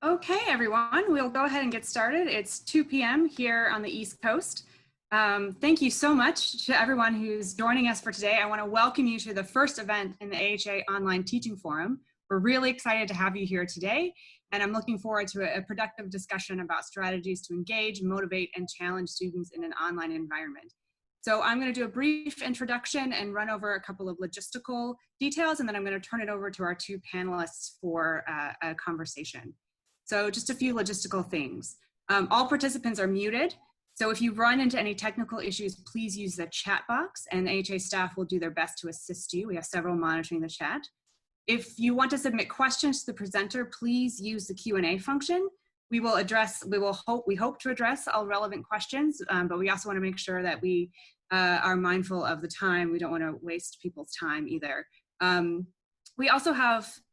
Okay, everyone, we'll go ahead and get started. It's 2 p.m. here on the East Coast. Thank you so much to everyone who's joining us for today. I want to welcome you to the first event in the AHA Online Teaching Forum. We're really excited to have you here today, and I'm looking forward to a productive discussion about strategies to engage, motivate, and challenge students in an online environment. So I'm going to do a brief introduction and run over a couple of logistical details, and then I'm going to turn it over to our two panelists for a conversation. So just a few logistical things. All participants are muted. So if you run into any technical issues, please use the chat box and the AHA staff will do their best to assist you. We have several monitoring the chat. If you want to submit questions to the presenter, please use the Q&A function. We hope to address all relevant questions, but we also want to make sure that we are mindful of the time. We don't want to waste people's time either.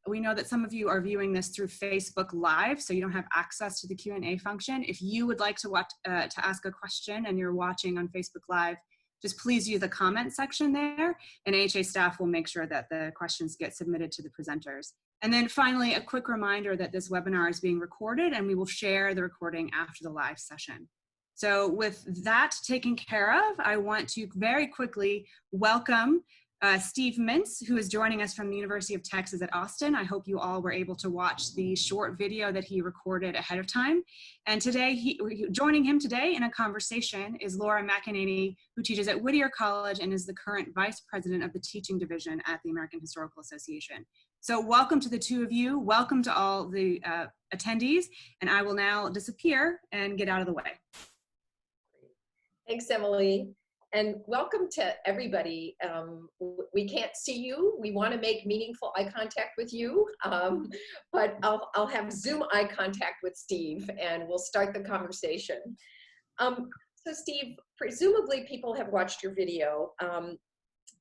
We know that some of you are viewing this through Facebook Live, so you don't have access to the Q&A function. If you would like to ask a question and you're watching on Facebook Live, just please use the comment section there, and AHA staff will make sure that the questions get submitted to the presenters. And then finally, a quick reminder that this webinar is being recorded, and we will share the recording after the live session. So with that taken care of, I want to very quickly welcome Steve Mince, who is joining us from the University of Texas at Austin. I hope you all were able to watch the short video that he recorded ahead of time. And today, joining him today in a conversation is Laura McEnaney, who teaches at Whittier College and is the current Vice President of the Teaching Division at the American Historical Association. So welcome to the two of you. Welcome to all the attendees. And I will now disappear and get out of the way. Thanks, Emily. And welcome to everybody. We can't see you. We want to make meaningful eye contact with you, but I'll have Zoom eye contact with Steve and we'll start the conversation. So Steve, presumably people have watched your video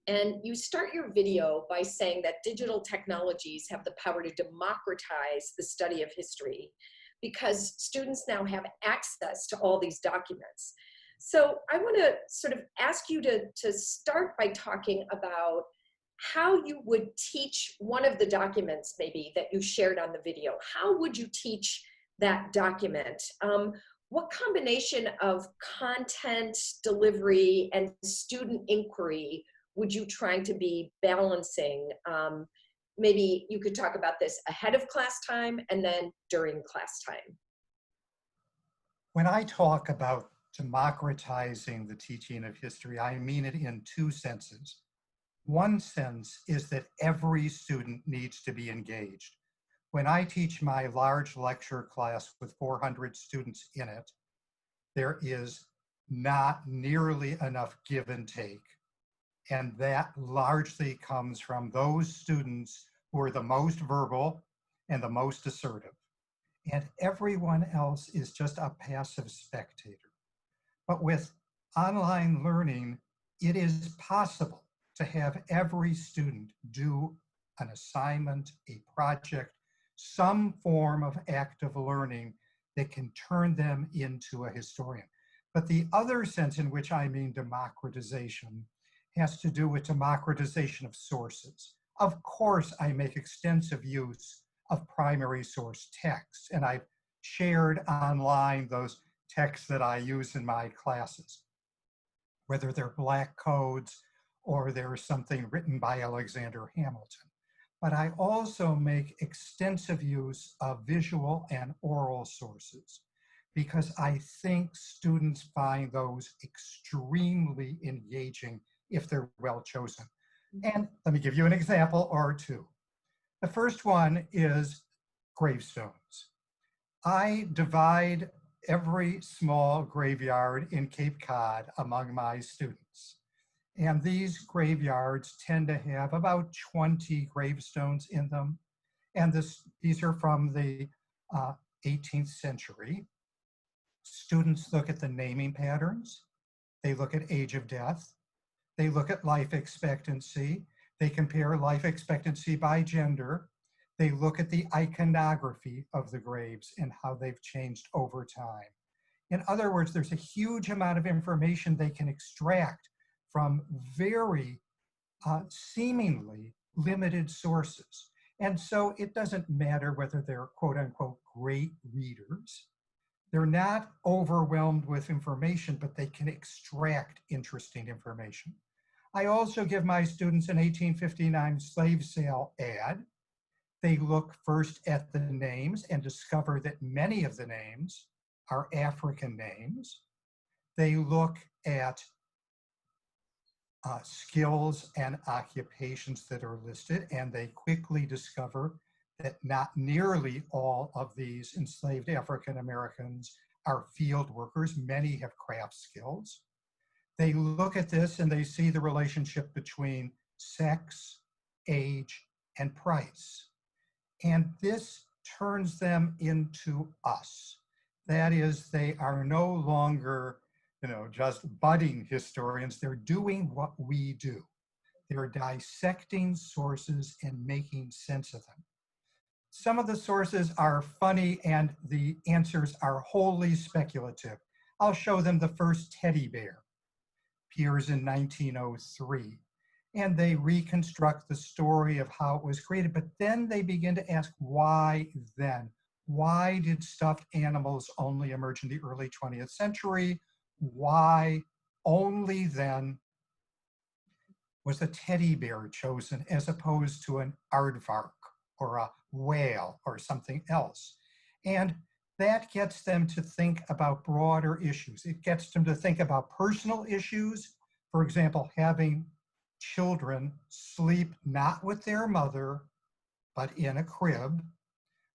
and you start your video by saying that digital technologies have the power to democratize the study of history because students now have access to all these documents. So I want to sort of ask you to start by talking about how you would teach one of the documents maybe that you shared on the video. How would you teach that document? What combination of content delivery and student inquiry would you try to be balancing? Maybe you could talk about this ahead of class time and then during class time. When I talk about democratizing the teaching of history, I mean it in two senses. One sense is that every student needs to be engaged. When I teach my large lecture class with 400 students in it, there is not nearly enough give and take. And that largely comes from those students who are the most verbal and the most assertive. And everyone else is just a passive spectator. But with online learning, it is possible to have every student do an assignment, a project, some form of active learning that can turn them into a historian. But the other sense in which I mean democratization has to do with democratization of sources. Of course, I make extensive use of primary source texts, and I've shared online those texts that I use in my classes, whether they're black codes or there's something written by Alexander Hamilton. But I also make extensive use of visual and oral sources because I think students find those extremely engaging if they're well chosen. And let me give you an example or two. The first one is gravestones. I divide every small graveyard in Cape Cod among my students. And these graveyards tend to have about 20 gravestones in them. And these are from the 18th century. Students look at the naming patterns. They look at age of death. They look at life expectancy. They compare life expectancy by gender. They look at the iconography of the graves and how they've changed over time. In other words, there's a huge amount of information they can extract from very seemingly limited sources. And so it doesn't matter whether they're quote unquote great readers. They're not overwhelmed with information, but they can extract interesting information. I also give my students an 1859 slave sale ad. They look first at the names and discover that many of the names are African names. They look at skills and occupations that are listed, and they quickly discover that not nearly all of these enslaved African Americans are field workers. Many have craft skills. They look at this and they see the relationship between sex, age, and price. And this turns them into us. That is, they are no longer, just budding historians. They're doing what we do. They're dissecting sources and making sense of them. Some of the sources are funny and the answers are wholly speculative. I'll show them the first teddy bear, appears in 1903. And they reconstruct the story of how it was created, but then they begin to ask, why then? Why did stuffed animals only emerge in the early 20th century? Why only then was a teddy bear chosen as opposed to an aardvark or a whale or something else? And that gets them to think about broader issues. It gets them to think about personal issues. For example, having children sleep not with their mother, but in a crib.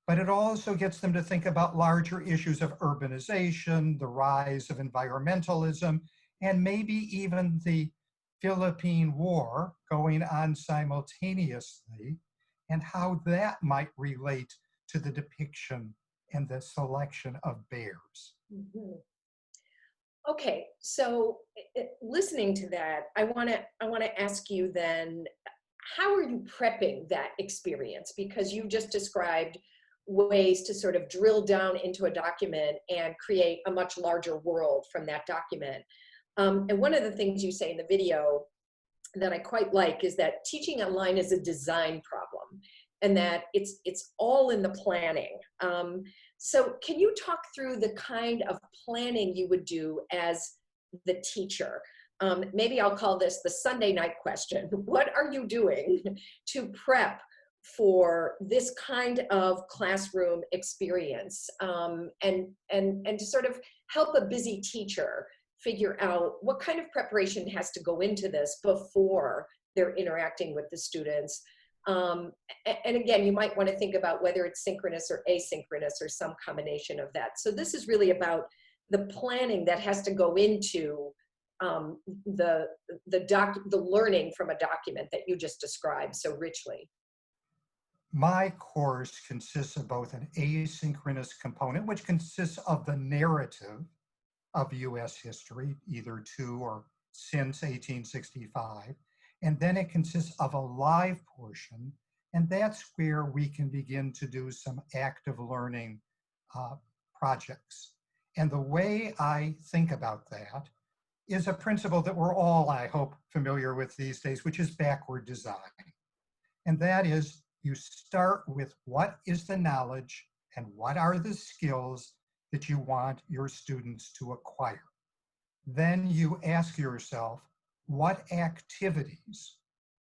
But it also gets them to think about larger issues of urbanization, the rise of environmentalism, and maybe even the Philippine War going on simultaneously, and how that might relate to the depiction and the selection of bears. Mm-hmm. Okay, so listening to that, I want to ask you then, how are you prepping that experience? Because you just described ways to sort of drill down into a document and create a much larger world from that document. And one of the things you say in the video that I quite like is that teaching online is a design problem, and that it's all in the planning. So can you talk through the kind of planning you would do as the teacher? Maybe I'll call this the Sunday night question. What are you doing to prep for this kind of classroom experience, and to sort of help a busy teacher figure out what kind of preparation has to go into this before they're interacting with the students? And again, you might want to think about whether it's synchronous or asynchronous or some combination of that. So this is really about the planning that has to go into the learning from a document that you just described so richly. My course consists of both an asynchronous component, which consists of the narrative of US history, either to or since 1865. And then it consists of a live portion, and that's where we can begin to do some active learning projects. And the way I think about that is a principle that we're all, I hope, familiar with these days, which is backward design. And that is, you start with what is the knowledge and what are the skills that you want your students to acquire. Then you ask yourself, what activities,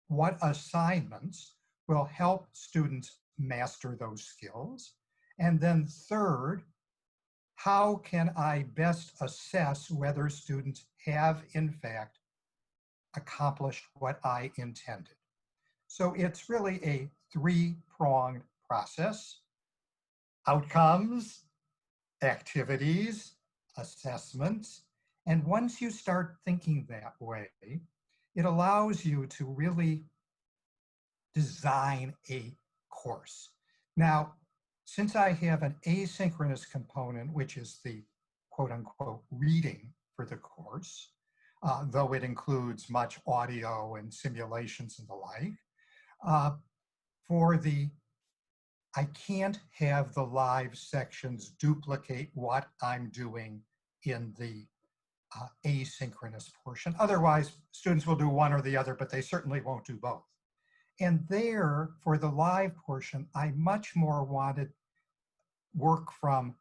what assignments will help students master those skills? And then third, how can I best assess whether students have in fact accomplished what I intended? So it's really a three-pronged process: outcomes, activities, assessments. And once you start thinking that way, it allows you to really design a course. Now, since I have an asynchronous component, which is the quote unquote reading for the course, though it includes much audio and simulations and the like, I can't have the live sections duplicate what I'm doing in the asynchronous portion. Otherwise, students will do one or the other, but they certainly won't do both. And there, for the live portion, I much more wanted work from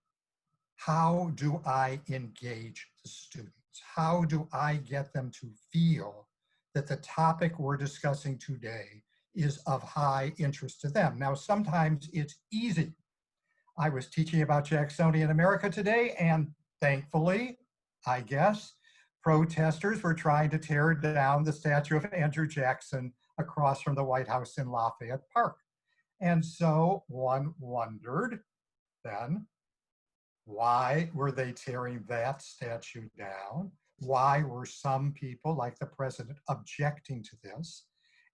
how do I engage the students? How do I get them to feel that the topic we're discussing today is of high interest to them? Now, sometimes it's easy. I was teaching about Jacksonian America today, and thankfully, I guess, protesters were trying to tear down the statue of Andrew Jackson across from the White House in Lafayette Park. And so one wondered then, why were they tearing that statue down? Why were some people, like the president, objecting to this?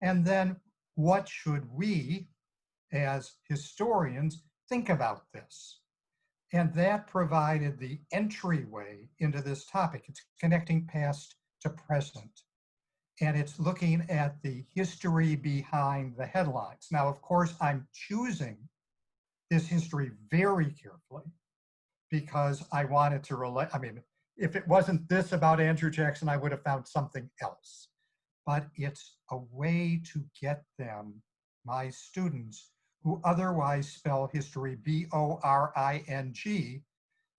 And then what should we, as historians, think about this? And that provided the entryway into this topic. It's connecting past to present. And it's looking at the history behind the headlines. Now, of course, I'm choosing this history very carefully because I wanted to relate. I mean, if it wasn't this about Andrew Jackson, I would have found something else. But it's a way to get them, my students, who otherwise spell history B-O-R-I-N-G,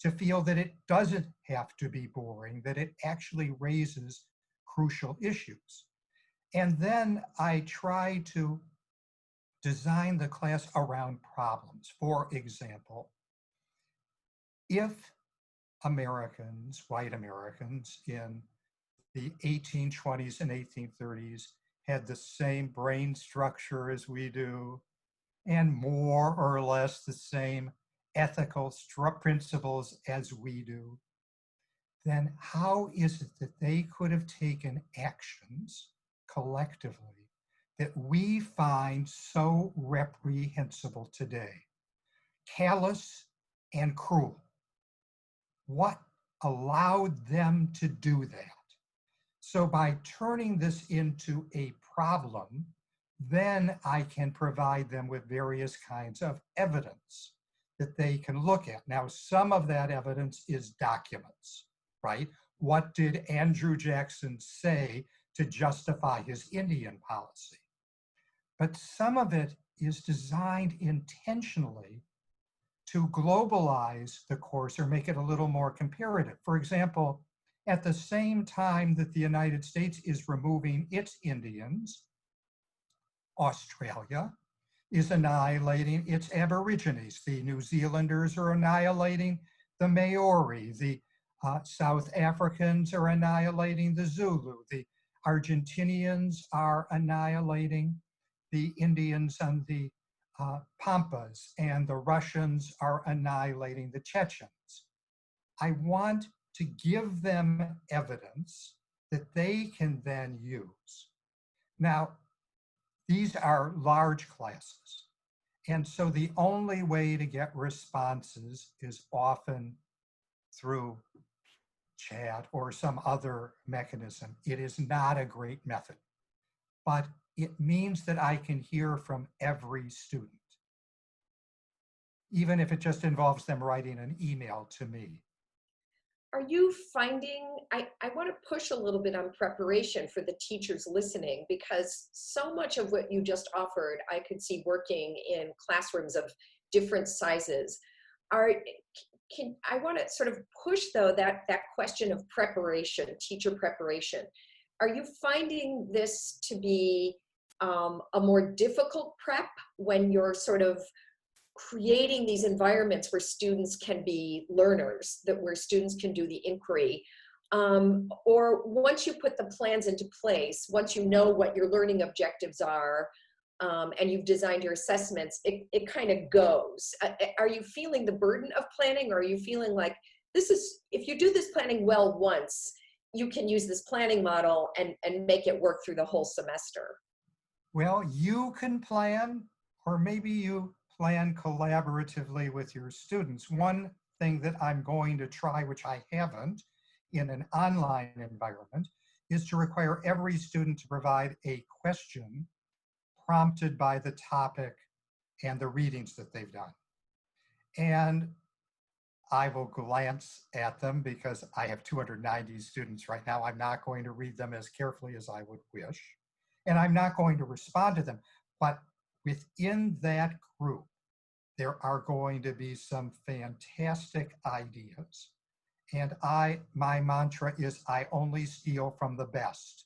to feel that it doesn't have to be boring, that it actually raises crucial issues. And then I try to design the class around problems. For example, if Americans, white Americans in the 1820s and 1830s had the same brain structure as we do, and more or less the same ethical principles as we do, then how is it that they could have taken actions collectively that we find so reprehensible today, callous and cruel? What allowed them to do that? So by turning this into a problem, then I can provide them with various kinds of evidence that they can look at. Now, some of that evidence is documents, right? What did Andrew Jackson say to justify his Indian policy? But some of it is designed intentionally to globalize the course or make it a little more comparative. For example, at the same time that the United States is removing its Indians, Australia is annihilating its Aborigines. The New Zealanders are annihilating the Maori. The South Africans are annihilating the Zulu. The Argentinians are annihilating the Indians and the Pampas, and the Russians are annihilating the Chechens. I want to give them evidence that they can then use. Now, these are large classes. And so the only way to get responses is often through chat or some other mechanism. It is not a great method, but it means that I can hear from every student, even if it just involves them writing an email to me. Are you finding, I want to push a little bit on preparation for the teachers listening, because so much of what you just offered, I could see working in classrooms of different sizes. I want to sort of push though that question of preparation, teacher preparation. Are you finding this to be a more difficult prep when you're sort of creating these environments where students can be learners, where students can do the inquiry? Or once you put the plans into place, once you know what your learning objectives are, and you've designed your assessments, it kind of goes. Are you feeling the burden of planning, or are you feeling like if you do this planning well once, you can use this planning model and make it work through the whole semester? Well, you can plan, or maybe you plan collaboratively with your students. One thing that I'm going to try, which I haven't in an online environment, is to require every student to provide a question prompted by the topic and the readings that they've done. And I will glance at them because I have 290 students right now. I'm not going to read them as carefully as I would wish, and I'm not going to respond to them. But within that group, there are going to be some fantastic ideas. And my mantra is, I only steal from the best.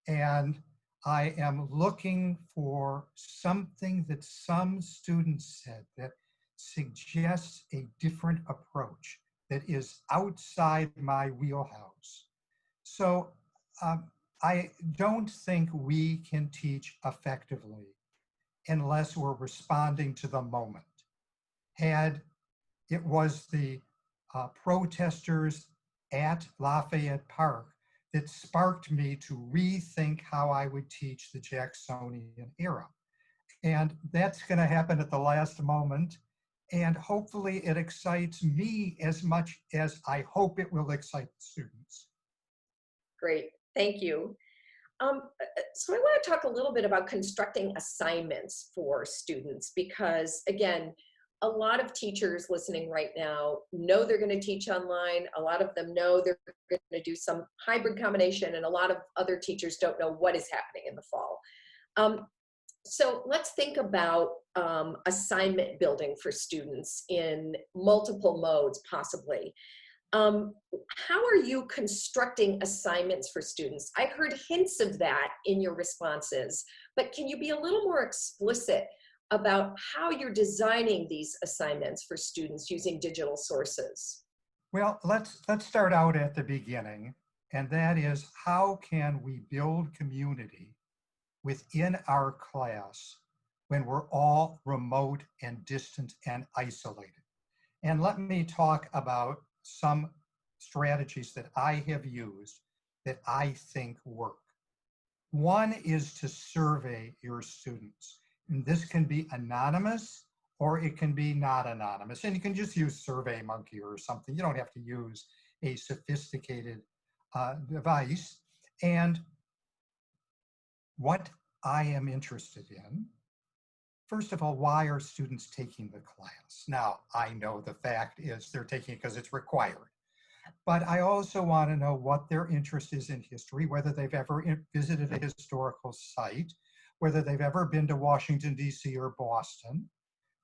And I am looking for something that some students said that suggests a different approach that is outside my wheelhouse. So I don't think we can teach effectively unless we're responding to the moment. Had it was the protesters at Lafayette Park that sparked me to rethink how I would teach the Jacksonian era. And that's going to happen at the last moment. And hopefully it excites me as much as I hope it will excite students. Great, thank you. So I want to talk a little bit about constructing assignments for students, because again, a lot of teachers listening right now know they're going to teach online. A lot of them know they're going to do some hybrid combination, and a lot of other teachers don't know what is happening in the fall. So let's think about assignment building for students in multiple modes, possibly. How are you constructing assignments for students? I heard hints of that in your responses, but can you be a little more explicit about how you're designing these assignments for students using digital sources? Well, let's start out at the beginning, and that is, how can we build community within our class when we're all remote and distant and isolated? And let me talk about some strategies that I have used that I think work. One is to survey your students. And this can be anonymous or it can be not anonymous. And you can just use SurveyMonkey or something. You don't have to use a sophisticated device. And what I am interested in, first of all, why are students taking the class? Now, I know the fact is they're taking it because it's required. But I also want to know what their interest is in history, whether they've ever visited a historical site, whether they've ever been to Washington, D.C. or Boston,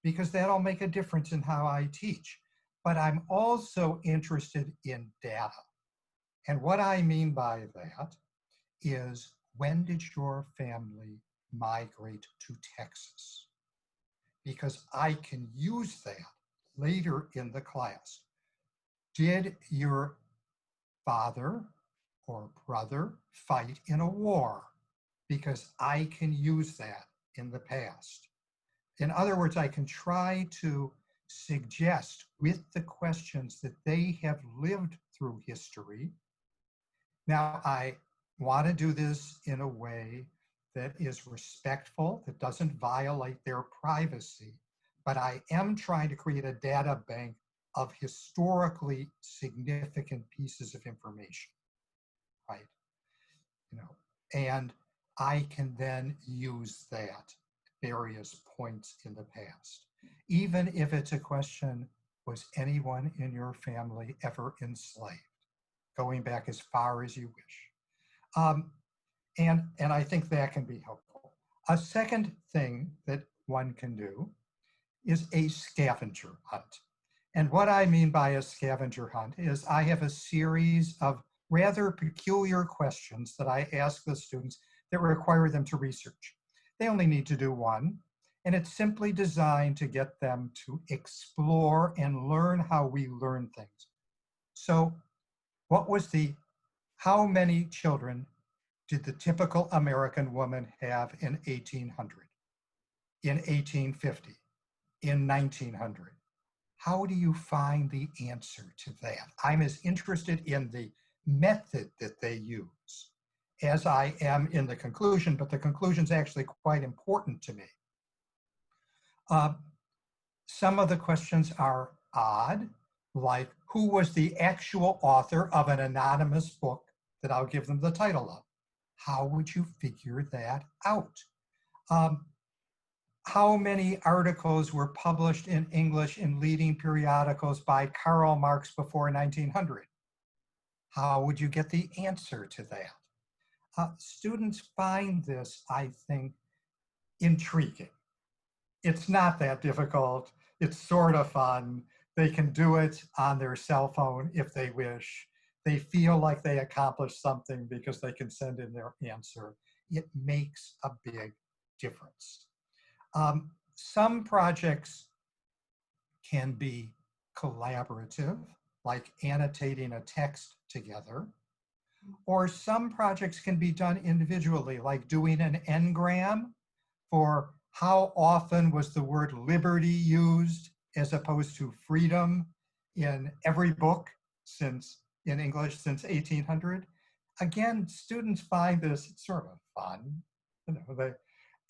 because that'll make a difference in how I teach. But I'm also interested in data. And what I mean by that is, when did your family migrate to Texas? Because I can use that later in the class. Did your father or brother fight in a war? Because I can use that in the past. In other words, I can try to suggest with the questions that they have lived through history. Now, I want to do this in a way that is respectful, that doesn't violate their privacy, but I am trying to create a data bank of historically significant pieces of information, right? And I can then use that at various points in the past. Even if it's a question, was anyone in your family ever enslaved? Going back as far as you wish. And I think that can be helpful. A second thing that one can do is a scavenger hunt. And what I mean by a scavenger hunt is, I have a series of rather peculiar questions that I ask the students that require them to research. They only need to do one, and it's simply designed to get them to explore and learn how we learn things. So how many children did the typical American woman have in 1800, in 1850, in 1900? How do you find the answer to that? I'm as interested in the method that they use as I am in the conclusion, but the conclusion is actually quite important to me. Some of the questions are odd, like, who was the actual author of an anonymous book that I'll give them the title of? How would you figure that out? How many articles were published in English in leading periodicals by Karl Marx before 1900? How would you get the answer to that? Students find this, I think, intriguing. It's not that difficult. It's sort of fun. They can do it on their cell phone if they wish. They feel like they accomplished something because they can send in their answer. It makes a big difference. Some projects can be collaborative, like annotating a text together, or some projects can be done individually, like doing an engram for how often was the word liberty used as opposed to freedom in every book in English since 1800. Again, students find this sort of fun,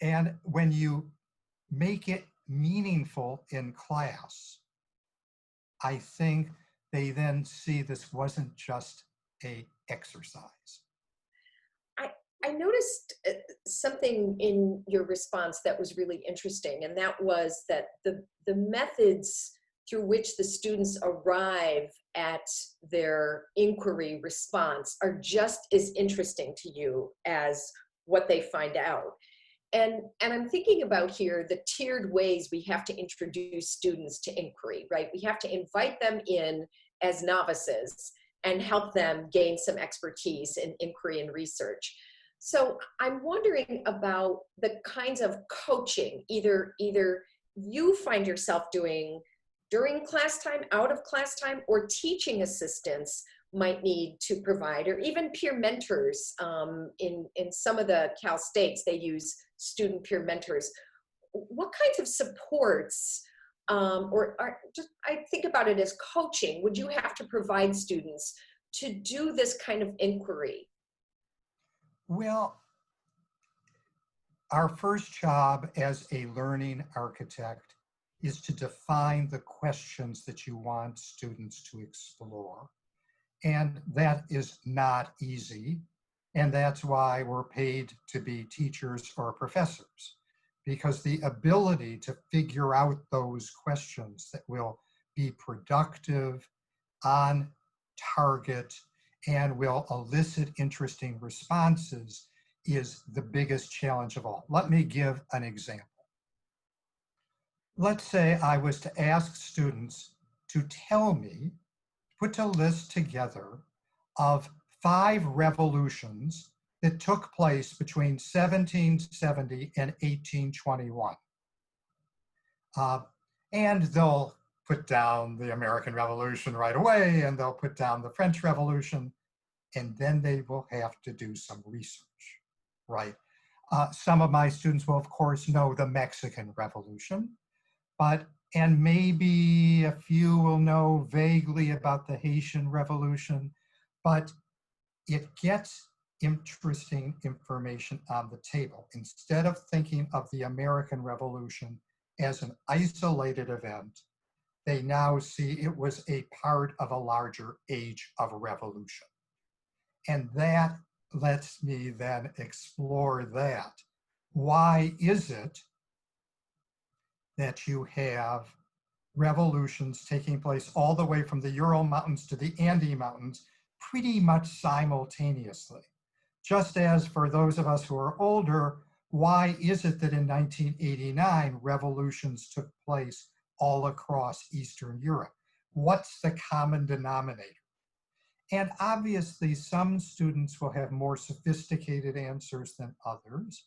and when you make it meaningful in class, I think they then see this wasn't just a exercise. I noticed something in your response that was really interesting, and that was that the methods through which the students arrive at their inquiry response are just as interesting to you as what they find out. And I'm thinking about here the tiered ways we have to introduce students to inquiry, right? We have to invite them in as novices and help them gain some expertise in inquiry and research. So I'm wondering about the kinds of coaching, either you find yourself doing during class time, out of class time, or teaching assistants might need to provide, or even peer mentors. In some of the Cal States, they use student peer mentors. What kinds of supports, I think about it as coaching, would you have to provide students to do this kind of inquiry? Well, our first job as a learning architect is to define the questions that you want students to explore. And that is not easy. And that's why we're paid to be teachers or professors, because the ability to figure out those questions that will be productive, on target, and will elicit interesting responses is the biggest challenge of all. Let me give an example. Let's say I was to ask students to tell me, put a list together of 5 revolutions that took place between 1770 and 1821. And they'll put down the American Revolution right away, and they'll put down the French Revolution, and then they will have to do some research, right? Some of my students will, of course, know the Mexican Revolution, and maybe a few will know vaguely about the Haitian Revolution, but it gets interesting information on the table. Instead of thinking of the American Revolution as an isolated event, they now see it was a part of a larger age of revolution. And that lets me then explore that. Why is it that you have revolutions taking place all the way from the Ural Mountains to the Andes Mountains pretty much simultaneously? Just as for those of us who are older, why is it that in 1989 revolutions took place all across Eastern Europe? What's the common denominator? And obviously some students will have more sophisticated answers than others,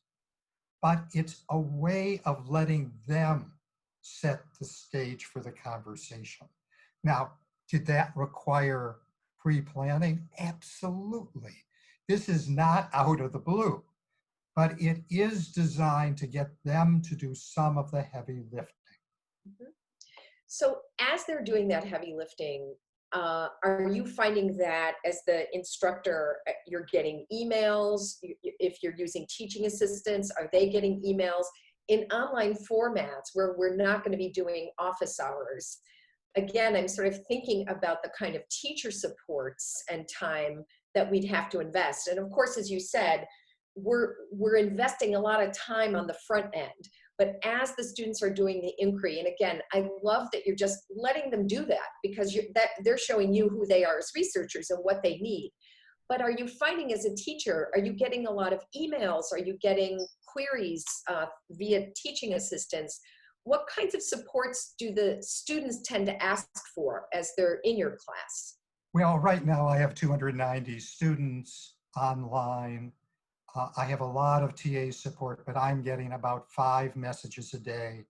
but it's a way of letting them set the stage for the conversation. Now, did that require pre-planning? Absolutely. This is not out of the blue, but it is designed to get them to do some of the heavy lifting. Mm-hmm. So as they're doing that heavy lifting, are you finding that as the instructor, you're getting emails? If you're using teaching assistants, are they getting emails in online formats where we're not going to be doing office hours? Again, I'm sort of thinking about the kind of teacher supports and time that we'd have to invest. And of course, as you said, we're investing a lot of time on the front end. But as the students are doing the inquiry, and again, I love that you're just letting them do that, because they're showing you who they are as researchers and what they need. But are you finding as a teacher, are you getting a lot of emails? Are you getting queries via teaching assistants? What kinds of supports do the students tend to ask for as they're in your class? Well, right now I have 290 students online. I have a lot of TA support, but I'm getting about 5 messages a day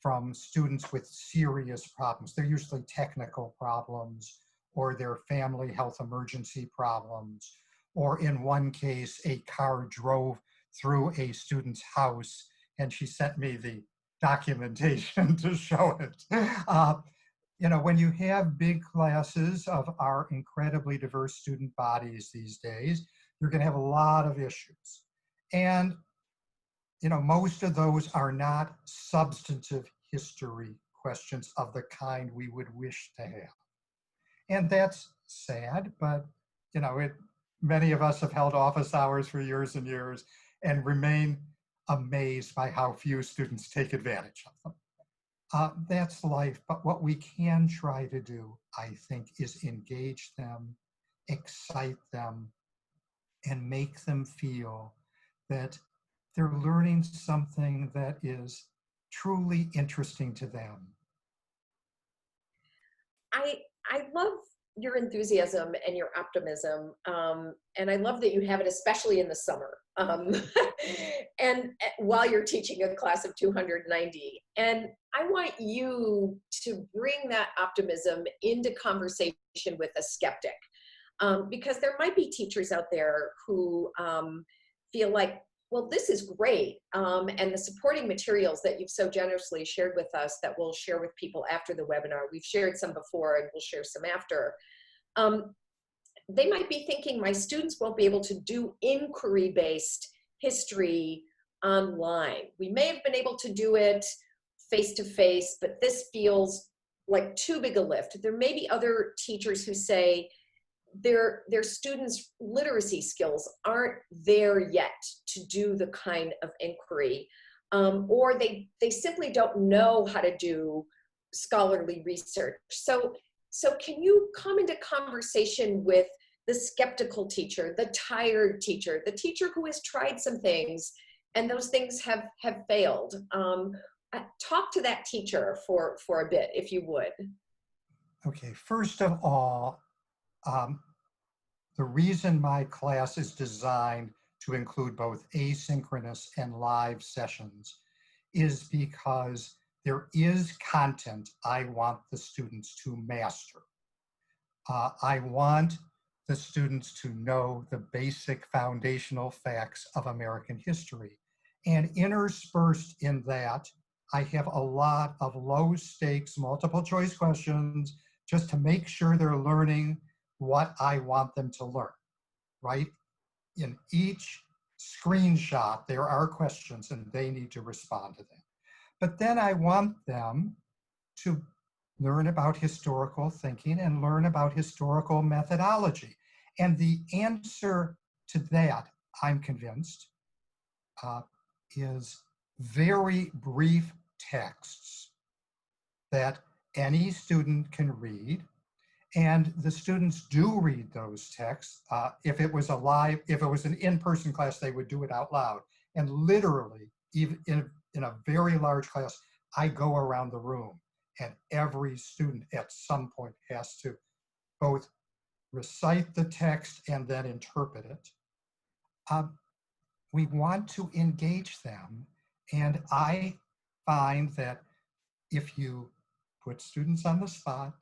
from students with serious problems. They're usually technical problems, or their family health emergency problems, or in one case, a car drove through a student's house and she sent me the documentation to show it. You know, when you have big classes of our incredibly diverse student bodies these days, you're going to have a lot of issues. And, you know, most of those are not substantive history questions of the kind we would wish to have. And that's sad, but, you know, many of us have held office hours for years and years and remain amazed by how few students take advantage of them. That's life, but what we can try to do, I think, is engage them, excite them, and make them feel that they're learning something that is truly interesting to them. I love your enthusiasm and your optimism, and I love that you have it, especially in the summer, and while you're teaching a class of 290. And I want you to bring that optimism into conversation with a skeptic, because there might be teachers out there who feel like, well, this is great. And the supporting materials that you've so generously shared with us that we'll share with people after the webinar, we've shared some before and we'll share some after. They might be thinking, my students won't be able to do inquiry-based history online. We may have been able to do it face-to-face, but this feels like too big a lift. There may be other teachers who say, their students' literacy skills aren't there yet to do the kind of inquiry, or they simply don't know how to do scholarly research. So can you come into conversation with the skeptical teacher, the tired teacher, the teacher who has tried some things and those things have failed? Talk to that teacher for a bit, if you would. Okay, first of all, the reason my class is designed to include both asynchronous and live sessions is because there is content I want the students to master. I want the students to know the basic foundational facts of American history. And interspersed in that, I have a lot of low stakes multiple choice questions just to make sure they're learning what I want them to learn, right? In each screenshot, there are questions and they need to respond to them. But then I want them to learn about historical thinking and learn about historical methodology. And the answer to that, I'm convinced, is very brief texts that any student can read. And the students do read those texts. If it was an in-person class, they would do it out loud. And literally, even in a very large class, I go around the room and every student at some point has to both recite the text and then interpret it. We want to engage them. And I find that if you put students on the spot,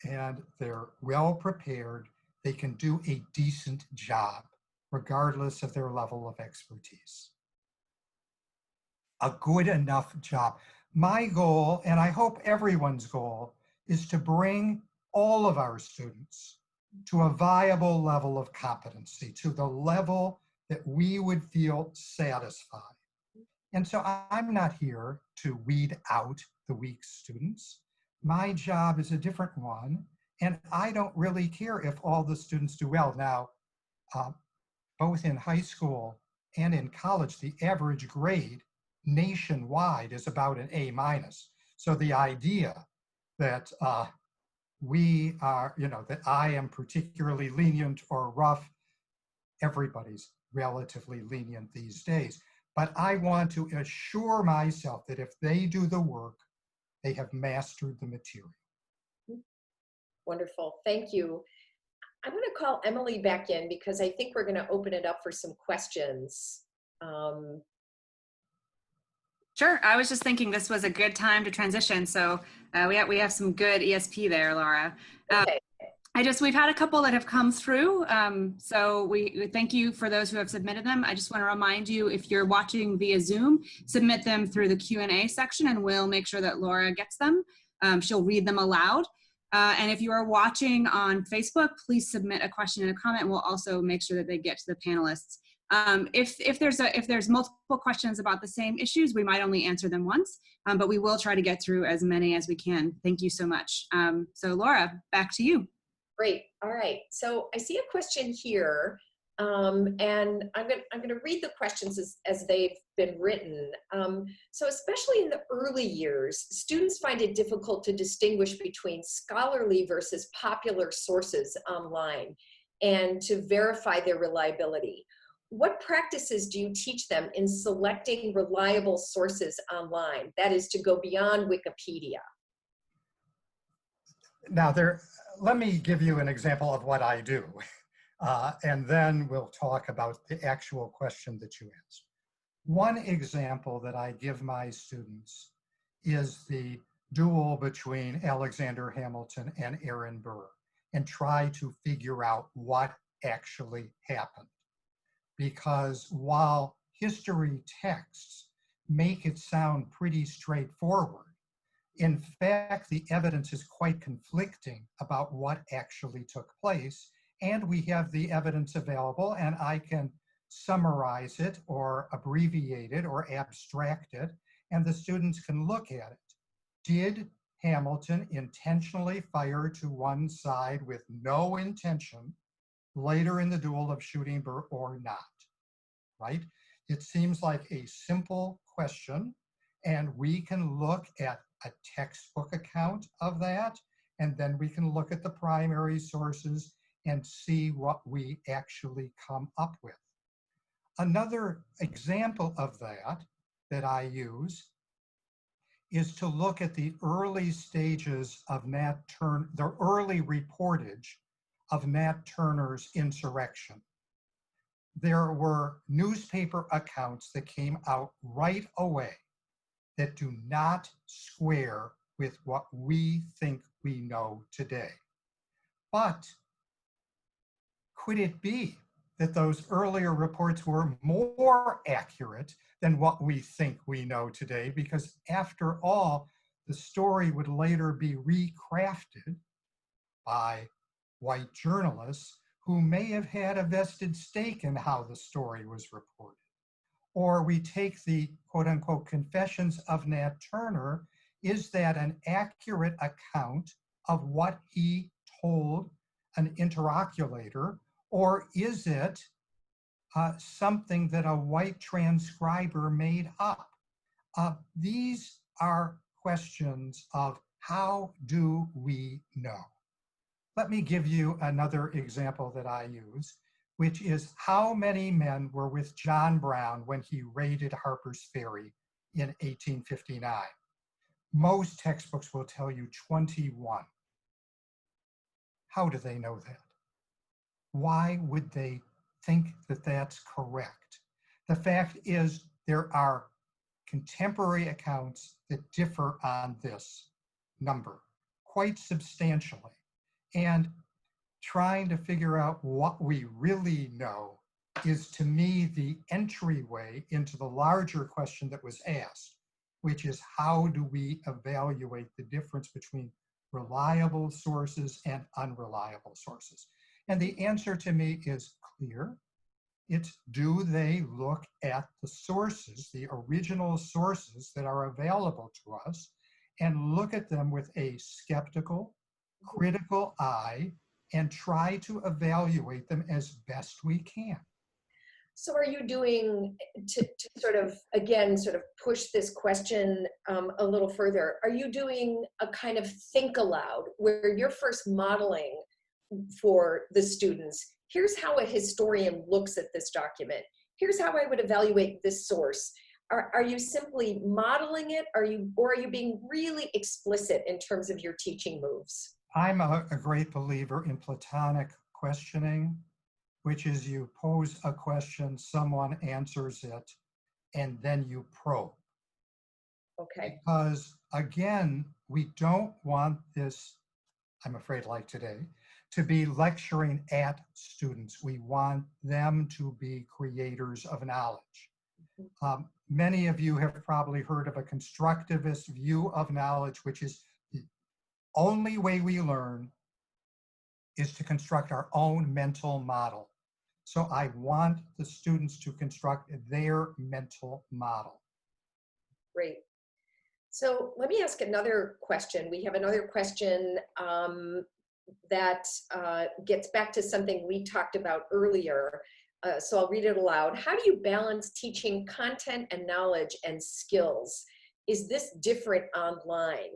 and they're well prepared, they can do a decent job, regardless of their level of expertise. A good enough job. My goal, and I hope everyone's goal, is to bring all of our students to a viable level of competency, to the level that we would feel satisfied. And so I'm not here to weed out the weak students. My job is a different one, and I don't really care if all the students do well. Now, both in high school and in college, the average grade nationwide is about an A-. So the idea that we are, that I am particularly lenient or rough. Everybody's relatively lenient these days. But I want to assure myself that if they do the work, they have mastered the material. Wonderful, thank you. I'm going to call Emily back in because I think we're going to open it up for some questions. Sure. I was just thinking this was a good time to transition. So we have some good ESP there, Laura. Okay. We've had a couple that have come through. So we thank you for those who have submitted them. I just want to remind you, if you're watching via Zoom, submit them through the Q&A section and we'll make sure that Laura gets them. She'll read them aloud. And if you are watching on Facebook, please submit a question and a comment. We'll also make sure that they get to the panelists. If there's multiple questions about the same issues, we might only answer them once, but we will try to get through as many as we can. Thank you so much. So Laura, back to you. Great. All right. So I see a question here, and I'm going to read the questions as they've been written. So especially in the early years, students find it difficult to distinguish between scholarly versus popular sources online and to verify their reliability. What practices do you teach them in selecting reliable sources online? That is, to go beyond Wikipedia. Now, let me give you an example of what I do, and then we'll talk about the actual question that you asked. One example that I give my students is the duel between Alexander Hamilton and Aaron Burr, and try to figure out what actually happened. Because while history texts make it sound pretty straightforward, in fact, the evidence is quite conflicting about what actually took place, and we have the evidence available, and I can summarize it or abbreviate it or abstract it, and the students can look at it. Did Hamilton intentionally fire to one side with no intention later in the duel of shooting Burr or not, right? It seems like a simple question, and we can look at a textbook account of that, and then we can look at the primary sources and see what we actually come up with. Another example of that I use is to look at the early stages of the early reportage of Nat Turner's insurrection. There were newspaper accounts that came out right away that do not square with what we think we know today. But could it be that those earlier reports were more accurate than what we think we know today? Because after all, the story would later be recrafted by white journalists who may have had a vested stake in how the story was reported. Or we take the quote unquote confessions of Nat Turner. Is that an accurate account of what he told an interloculator, or is it something that a white transcriber made up? These are questions of how do we know? Let me give you another example that I use, which is how many men were with John Brown when he raided Harpers Ferry in 1859. Most textbooks will tell you 21. How do they know that? Why would they think that that's correct? The fact is there are contemporary accounts that differ on this number quite substantially. And trying to figure out what we really know is, to me, the entryway into the larger question that was asked, which is how do we evaluate the difference between reliable sources and unreliable sources? And the answer to me is clear. It's, do they look at the sources, the original sources that are available to us, and look at them with a skeptical, critical eye, and try to evaluate them as best we can. So are you doing, to sort of, again, sort of push this question a little further, are you doing a kind of think aloud where you're first modeling for the students, here's how a historian looks at this document, here's how I would evaluate this source? Are you simply modeling it? Or are you being really explicit in terms of your teaching moves? I'm a great believer in Platonic questioning, which is you pose a question, someone answers it, and then you probe. Okay. Because again, we don't want this, I'm afraid like today, to be lecturing at students. We want them to be creators of knowledge. Many of you have probably heard of a constructivist view of knowledge, which is the only way we learn is to construct our own mental model. So I want the students to construct their mental model. Great. So let me ask another question. We have another question that gets back to something we talked about earlier. So I'll read it aloud. How do you balance teaching content and knowledge and skills? Is this different online?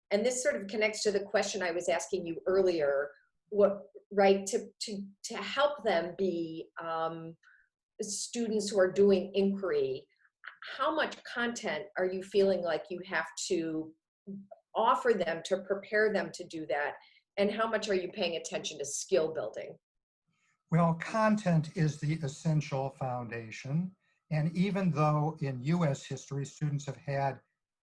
And this sort of connects to the question I was asking you earlier. Right, to help them be students who are doing inquiry, how much content are you feeling like you have to offer them to prepare them to do that? And how much are you paying attention to skill building? Well, content is the essential foundation. And even though in US history, students have had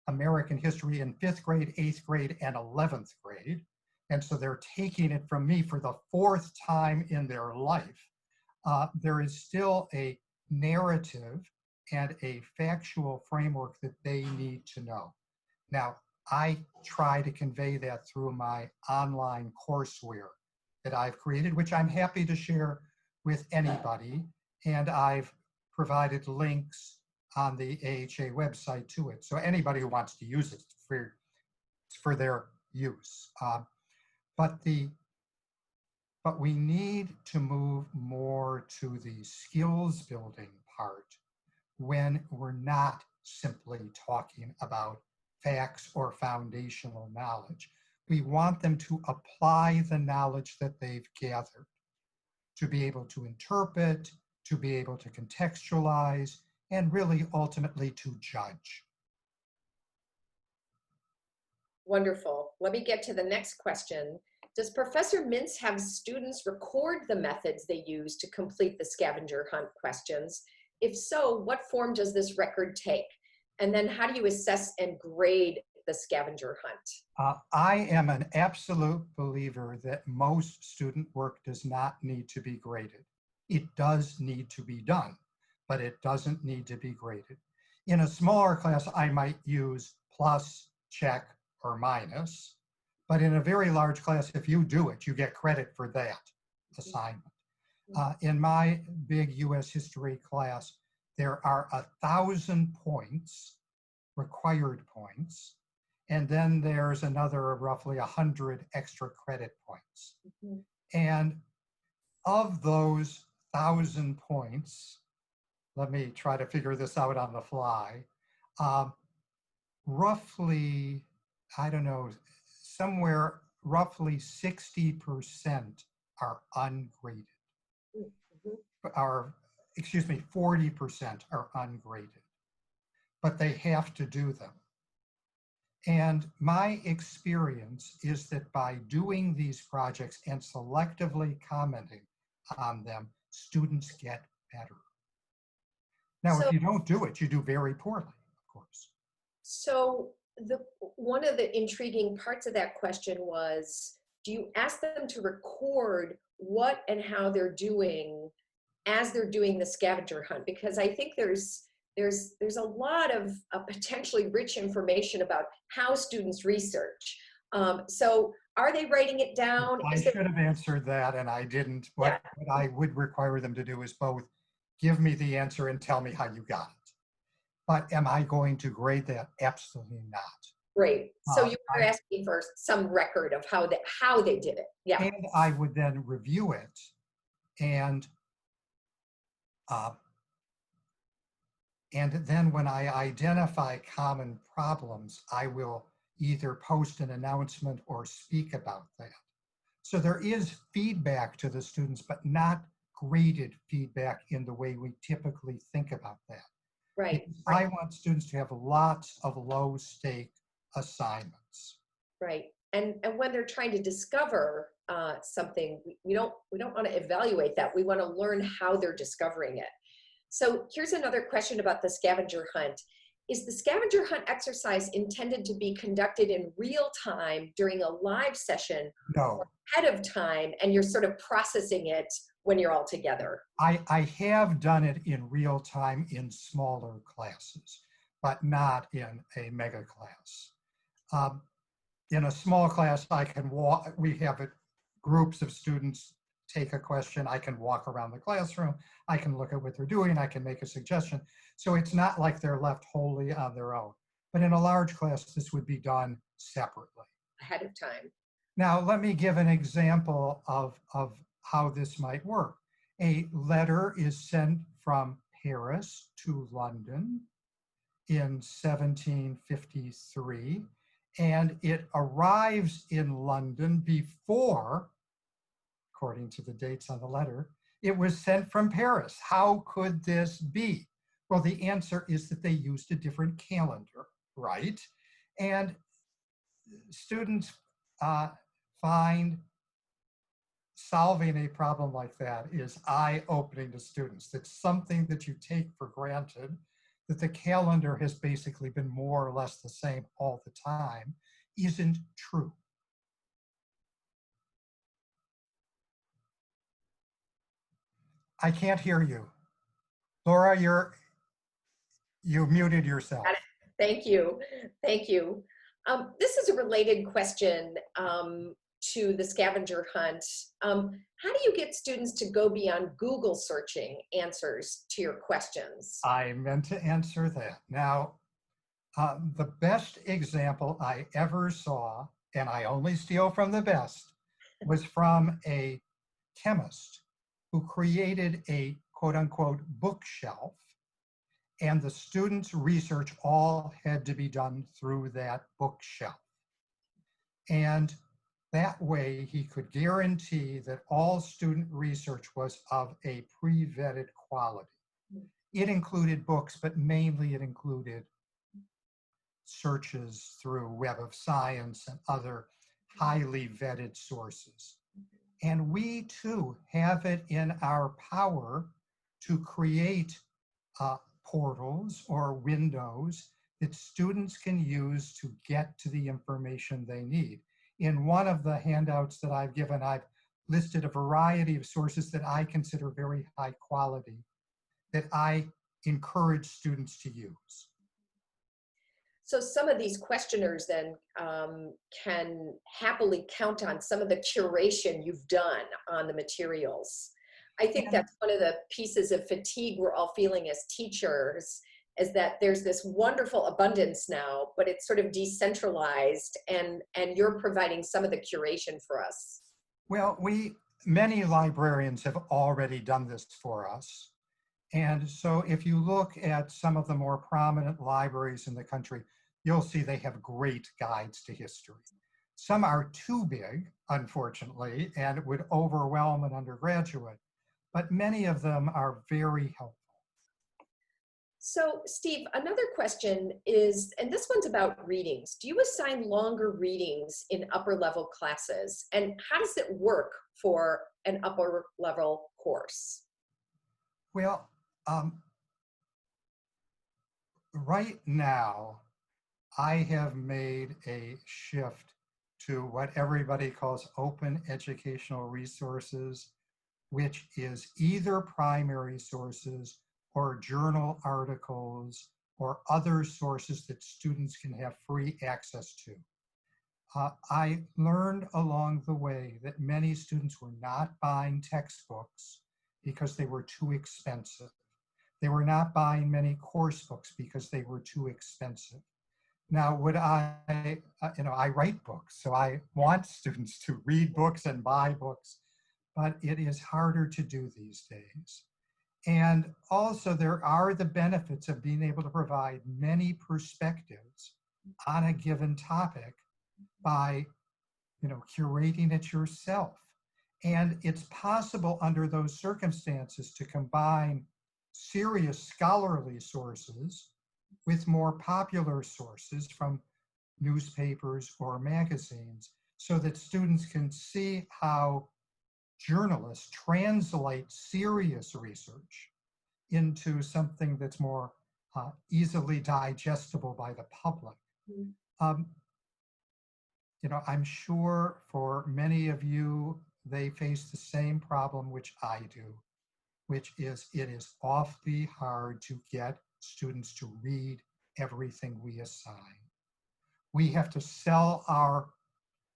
American history in 5th grade, 8th grade, and 11th grade, and so they're taking it from me for the 4th time in their life, there is still a narrative and a factual framework that they need to know. Now, I try to convey that through my online courseware that I've created, which I'm happy to share with anybody. And I've provided links on the AHA website to it. So anybody who wants to use it for their use. But we need to move more to the skills building part when we're not simply talking about facts or foundational knowledge. We want them to apply the knowledge that they've gathered, to be able to interpret, to be able to contextualize, and really ultimately to judge. Wonderful. Let me get to the next question. Does Professor Mince have students record the methods they use to complete the scavenger hunt questions? If so, what form does this record take? And then how do you assess and grade the scavenger hunt? I am an absolute believer that most student work does not need to be graded. It does need to be done, but it doesn't need to be graded. In a smaller class, I might use plus, check, or minus. But in a very large class, if you do it, you get credit for that assignment. In my big US history class, there are 1,000 points, required points, and then there's another roughly 100 extra credit points. And of those 1,000 points, let me try to figure this out on the fly, roughly, I don't know, somewhere roughly 60% are ungraded. Excuse me, 40% are ungraded, but they have to do them. And my experience is that by doing these projects and selectively commenting on them, students get better. Now, if you don't do it, you do very poorly, of course. So one of the intriguing parts of that question was, do you ask them to record what and how they're doing as they're doing the scavenger hunt? Because I think there's a lot of potentially rich information about how students research. So are they writing it down? I should have answered that and I didn't. What I would require them to do is both give me the answer and tell me how you got it. But am I going to grade that? Absolutely not. Great. So you were asking for some record of how they did it. Yeah. And I would then review it and And then when I identify common problems, I will either post an announcement or speak about that. So there is feedback to the students, but not graded feedback in the way we typically think about that. Right. Because I want students to have lots of low stake assignments. Right. And when they're trying to discover something, we don't want to evaluate that. We want to learn how they're discovering it. So here's another question about the scavenger hunt. Is the scavenger hunt exercise intended to be conducted in real time during a live session? No. Or ahead of time, and you're sort of processing it when you're all together? I have done it in real time in smaller classes, but not in a mega class. In a small class, I can walk, we have groups of students take a question, I can walk around the classroom, I can look at what they're doing, I can make a suggestion. So it's not like they're left wholly on their own. But in a large class, this would be done separately. Ahead of time. Now, let me give an example of how this might work. A letter is sent from Paris to London in 1753, and it arrives in London before, according to the dates on the letter, it was sent from Paris. How could this be? Well, the answer is that they used a different calendar, right? And students find solving a problem like that is eye-opening to students. That's something that you take for granted, that the calendar has basically been more or less the same all the time, isn't true. I can't hear you. Laura, you muted yourself. Thank you. Thank you. This is a related question to the scavenger hunt. How do you get students to go beyond Google searching answers to your questions? I meant to answer that. Now, the best example I ever saw, and I only steal from the best, was from a chemist who created a quote unquote bookshelf, and the students' research all had to be done through that bookshelf. And that way he could guarantee that all student research was of a pre-vetted quality. It included books, but mainly it included searches through Web of Science and other highly vetted sources. And we too have it in our power to create portals or windows that students can use to get to the information they need. In one of the handouts that I've given, I've listed a variety of sources that I consider very high quality that I encourage students to use. So some of these questioners then can happily count on some of the curation you've done on the materials. I think that's one of the pieces of fatigue we're all feeling as teachers, is that there's this wonderful abundance now, but it's sort of decentralized, and you're providing some of the curation for us. Well, many librarians have already done this for us. And so if you look at some of the more prominent libraries in the country, you'll see they have great guides to history. Some are too big, unfortunately, and would overwhelm an undergraduate, but many of them are very helpful. So Steve, another question is, and this one's about readings. Do you assign longer readings in upper level classes? And how does it work for an upper level course? Well, right now, I have made a shift to what everybody calls open educational resources, which is either primary sources or journal articles or other sources that students can have free access to. I learned along the way that many students were not buying textbooks because they were too expensive. They were not buying many course books because they were too expensive. Now, I write books, so I want students to read books and buy books, but it is harder to do these days. And also there are the benefits of being able to provide many perspectives on a given topic by, curating it yourself. And it's possible under those circumstances to combine serious scholarly sources with more popular sources from newspapers or magazines so that students can see how journalists translate serious research into something that's more easily digestible by the public. Um, I'm sure for many of you, they face the same problem which I do, which is it is awfully hard to get students to read everything we assign. We have to sell our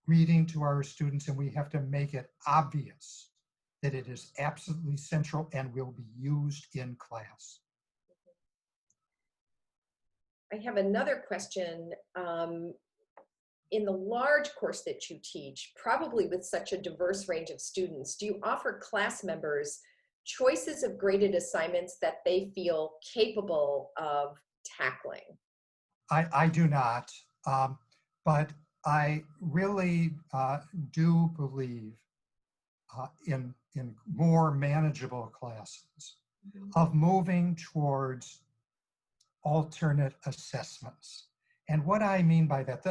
reading to our students, and we have to make it obvious that it is absolutely central and will be used in class. I have another question. In the large course that you teach, probably with such a diverse range of students, do you offer class members choices of graded assignments that they feel capable of tackling? I do not, but I really do believe in more manageable classes of moving towards alternate assessments. And what I mean by that,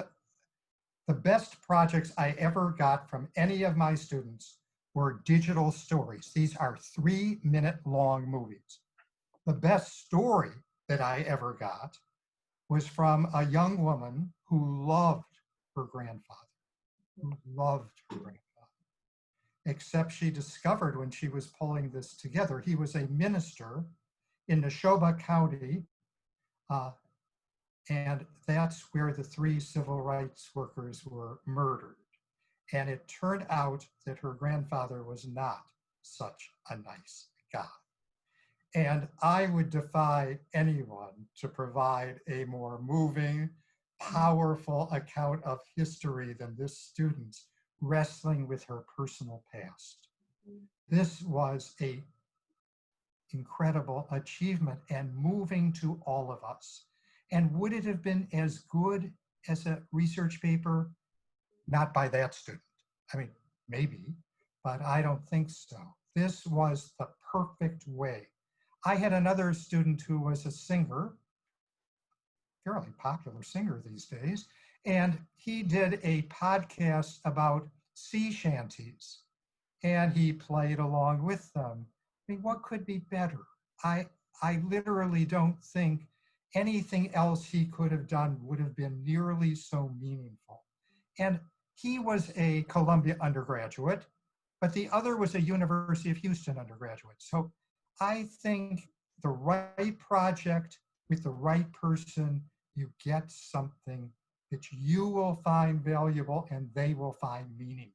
the best projects I ever got from any of my students were digital stories. These are 3-minute long movies. The best story that I ever got was from a young woman who loved her grandfather, except she discovered when she was pulling this together, he was a minister in Neshoba County, and that's where the 3 civil rights workers were murdered. And it turned out that her grandfather was not such a nice guy. And I would defy anyone to provide a more moving, powerful account of history than this student wrestling with her personal past. This was an incredible achievement and moving to all of us. And would it have been as good as a research paper? Not by that student. I mean, maybe, but I don't think so. This was the perfect way. I had another student who was a singer, fairly popular singer these days, and he did a podcast about sea shanties, and he played along with them. I mean, what could be better? I literally don't think anything else he could have done would have been nearly so meaningful. And he was a Columbia undergraduate, but the other was a University of Houston undergraduate. So I think the right project with the right person, you get something that you will find valuable and they will find meaningful.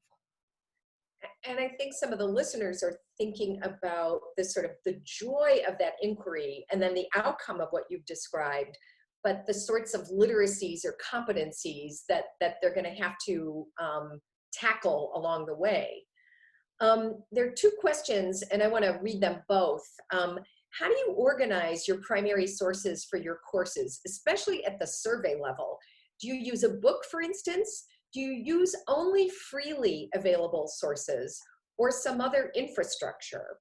And I think some of the listeners are thinking about this sort of the joy of that inquiry and then the outcome of what you've described, but the sorts of literacies or competencies that they're going to have to tackle along the way. There are 2 questions, and I want to read them both. How do you organize your primary sources for your courses, especially at the survey level? Do you use a book, for instance? Do you use only freely available sources or some other infrastructure?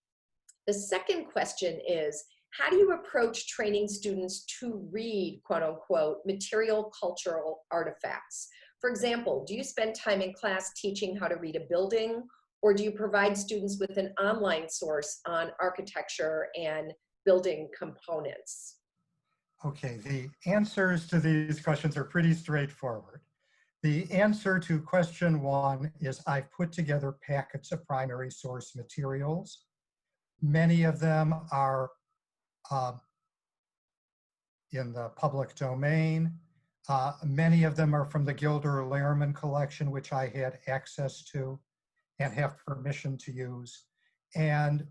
The second question is, how do you approach training students to read, quote unquote, material cultural artifacts? For example, do you spend time in class teaching how to read a building, or do you provide students with an online source on architecture and building components? Okay, the answers to these questions are pretty straightforward. The answer to question 1 is I've put together packets of primary source materials. Many of them are in the public domain. Many of them are from the Gilder-Lehrman collection, which I had access to and have permission to use. And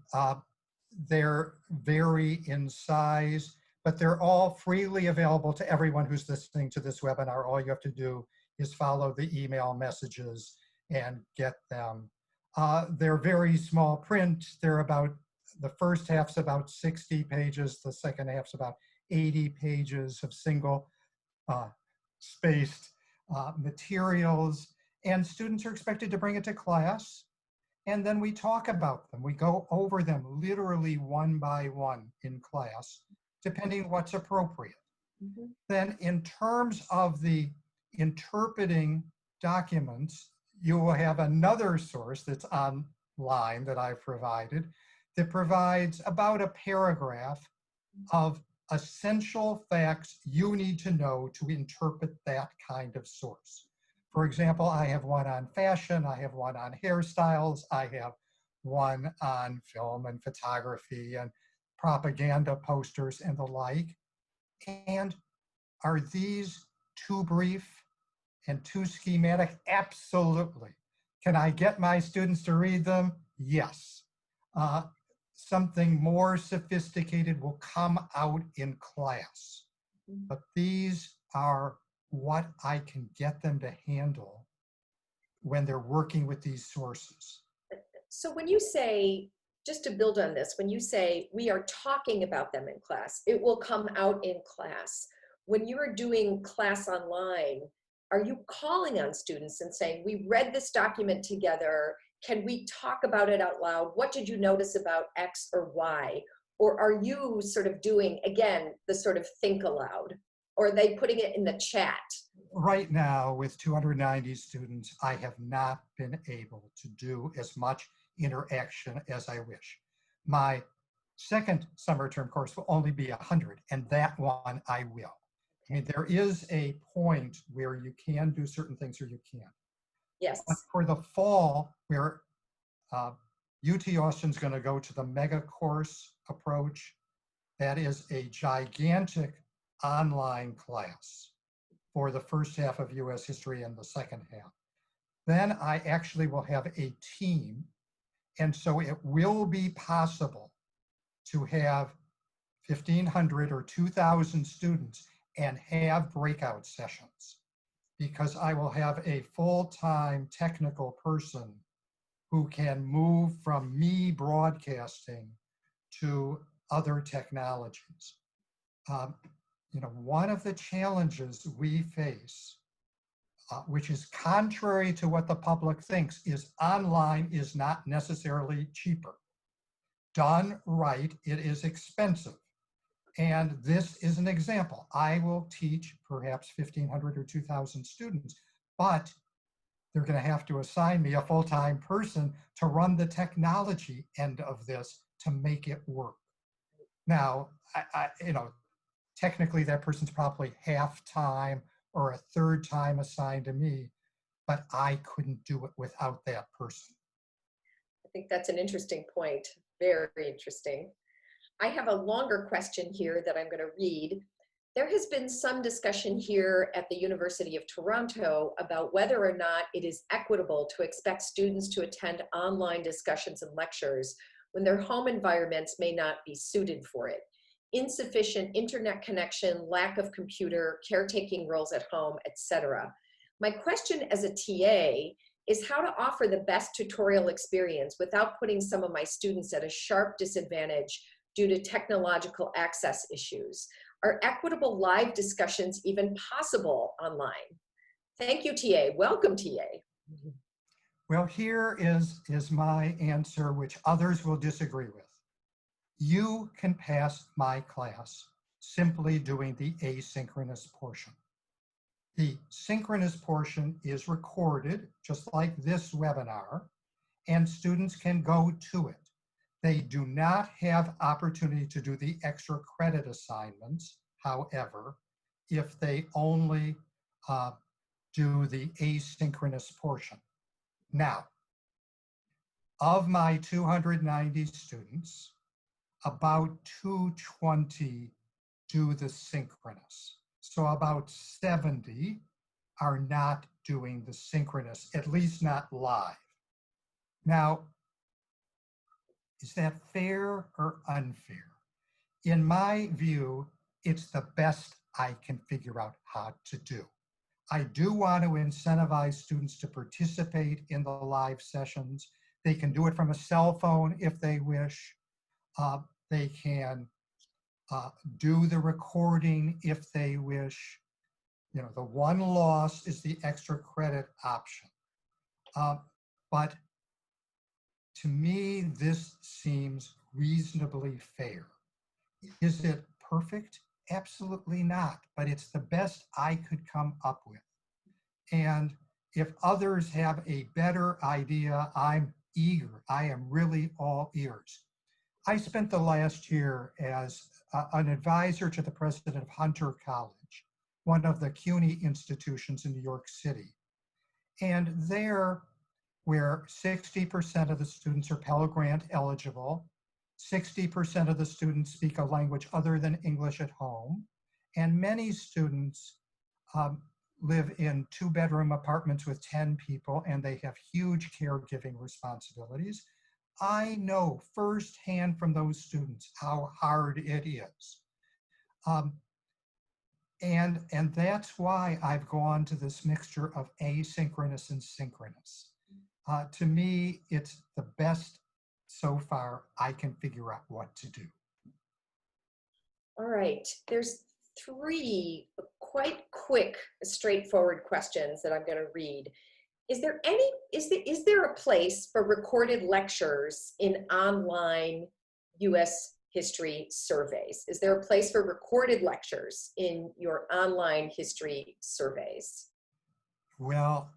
they're vary in size, but they're all freely available to everyone who's listening to this webinar. All you have to do is follow the email messages and get them. They're very small print. They're about the first half's about 60 pages, the second half's about 80 pages of single spaced materials, and students are expected to bring it to class, and then we talk about them. We go over them literally one by one in class, depending what's appropriate. Mm-hmm. Then in terms of the interpreting documents, you will have another source that's online that I've provided that provides about a paragraph of essential facts you need to know to interpret that kind of source. For example, I have one on fashion, I have one on hairstyles, I have one on film and photography and propaganda posters and the like. And are these too brief and too schematic? Absolutely. Can I get my students to read them? Yes. Something more sophisticated will come out in class. But these are what I can get them to handle when they're working with these sources. So when you say, just to build on this, when you say we are talking about them in class, it will come out in class. When you are doing class online, are you calling on students and saying, we read this document together, can we talk about it out loud? What did you notice about X or Y? Or are you sort of doing, again, the sort of think aloud? Or are they putting it in the chat? Right now, with 290 students, I have not been able to do as much interaction as I wish. My second summer term course will only be 100, and that one I will. I mean, there is a point where you can do certain things or you can't. Yes. But for the fall, where UT Austin's going to go to the mega course approach, that is a gigantic online class for the first half of US history and the second half. Then I actually will have a team, and so it will be possible to have 1,500 or 2,000 students and have breakout sessions, because I will have a full-time technical person who can move from me broadcasting to other technologies. You know, one of the challenges we face, which is contrary to what the public thinks, is online is not necessarily cheaper. Done right, it is expensive. And this is an example. I will teach perhaps 1,500 or 2,000 students, but they're going to have to assign me a full-time person to run the technology end of this to make it work. Now, you know, technically that person's probably half-time or a third time assigned to me, but I couldn't do it without that person. I think that's an interesting point. Very interesting. I have a longer question here that I'm going to read. There has been some discussion here at the University of Toronto about whether or not it is equitable to expect students to attend online discussions and lectures when their home environments may not be suited for it. Insufficient internet connection, lack of computer, caretaking roles at home, etc. My question as a TA is how to offer the best tutorial experience without putting some of my students at a sharp disadvantage due to technological access issues. Are equitable live discussions even possible online? Thank you, TA. Welcome, TA. Well, here is my answer, which others will disagree with. You can pass my class simply doing the asynchronous portion. The synchronous portion is recorded, just like this webinar, and students can go to it. They do not have opportunity to do the extra credit assignments, however, if they only do the asynchronous portion. Now, of my 290 students, about 220 do the synchronous. So about 70 are not doing the synchronous, at least not live. Now, is that fair or unfair? In my view, it's the best I can figure out how to do. I do want to incentivize students to participate in the live sessions. They can do it from a cell phone if they wish. They can do the recording if they wish. You know, the one loss is the extra credit option. But to me, this seems reasonably fair. Is it perfect? Absolutely not, but it's the best I could come up with. And if others have a better idea, I'm eager. I am really all ears. I spent the last year as an advisor to the president of Hunter College, one of the CUNY institutions in New York City. And there, where 60% of the students are Pell Grant eligible, 60% of the students speak a language other than English at home, and many students live in 2-bedroom apartments with 10 people, and they have huge caregiving responsibilities. I know firsthand from those students how hard it is. And that's why I've gone to this mixture of asynchronous and synchronous. To me, it's the best so far I can figure out what to do. All right, there's 3 quite quick, straightforward questions that I'm going to read. Is there a place for recorded lectures in online U.S. history surveys? Is there a place for recorded lectures in your online history surveys? Well,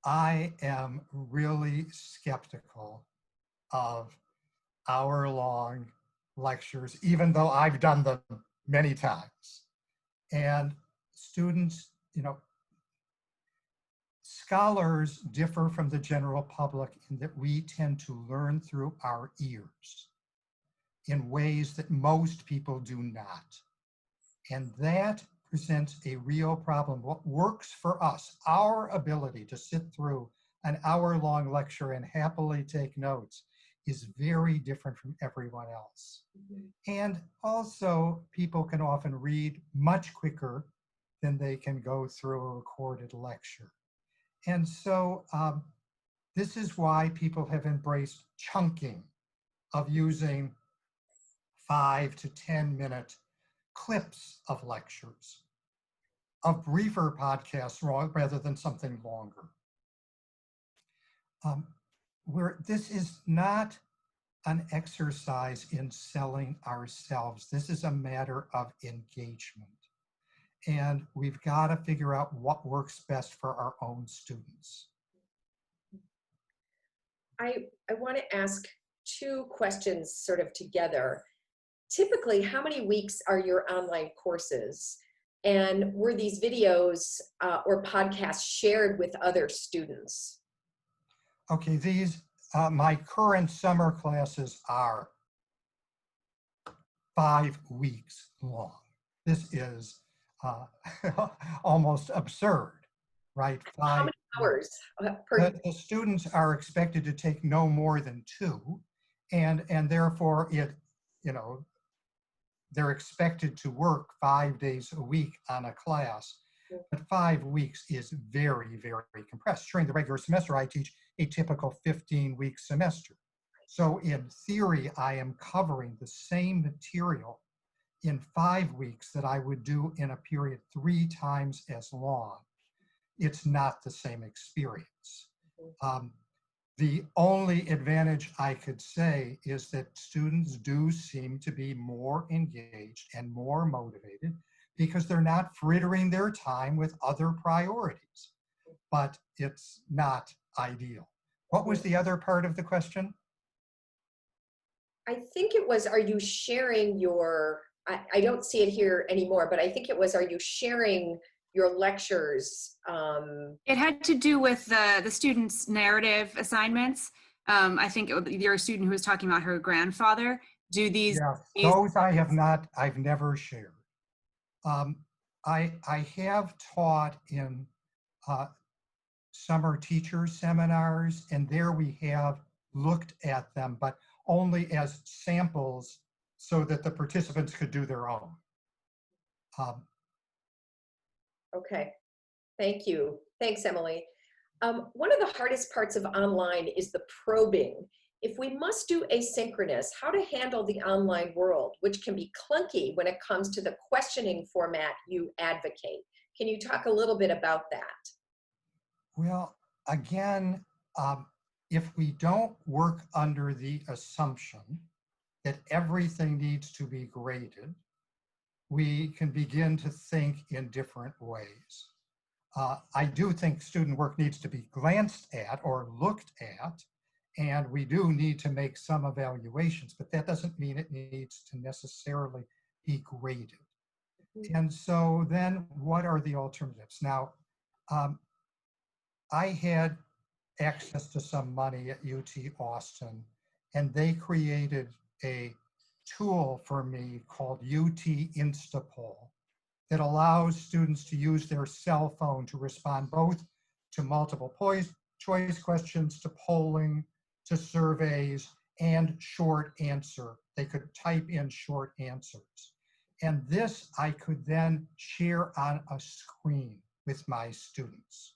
I am really skeptical of hour-long lectures, even though I've done them many times. And students, you know, scholars differ from the general public in that we tend to learn through our ears in ways that most people do not. And that presents a real problem. What works for us, our ability to sit through an hour-long lecture and happily take notes, is very different from everyone else. And also, people can often read much quicker than they can go through a recorded lecture. And so this is why people have embraced chunking of using 5 to 10-minute clips of lectures, of briefer podcasts rather than something longer. Where this is not an exercise in selling ourselves. This is a matter of engagement. And we've got to figure out what works best for our own students. I want to ask 2 questions sort of together. Typically, how many weeks are your online courses? And were these videos or podcasts shared with other students? Okay, these, my current summer classes are 5 weeks long. This is almost absurd, right? How many hours per? The students are expected to take no more than 2, and therefore they're expected to work 5 days a week on a class. But 5 weeks is very, very compressed. During the regular semester, I teach a typical 15-week semester. So in theory, I am covering the same material in 5 weeks that I would do in a period 3 times as long. It's not the same experience. The only advantage I could say is that students do seem to be more engaged and more motivated because they're not frittering their time with other priorities, but it's not ideal. What was the other part of the question? I think it was, are you sharing your, I don't see it here anymore, but I think it was, are you sharing your lectures? It had to do with the students' narrative assignments. I think you're a student who was talking about her grandfather. Do these? Yeah, those I've never shared. I have taught in summer teacher seminars, and there we have looked at them, but only as samples so that the participants could do their own. Okay, thank you. Thanks, Emily. One of the hardest parts of online is the probing if we must do asynchronous, how to handle the online world, which can be clunky when it comes to the questioning format you advocate. Can you talk a little bit about that? Well, again, if we don't work under the assumption that everything needs to be graded, we can begin to think in different ways. I do think student work needs to be glanced at or looked at, and we do need to make some evaluations, but that doesn't mean it needs to necessarily be graded. And so then what are the alternatives? Now, I had access to some money at UT Austin, and they created a tool for me called UT Instapoll that allows students to use their cell phone to respond both to multiple choice questions, to polling, to surveys, and short answer. They could type in short answers. And this I could then share on a screen with my students.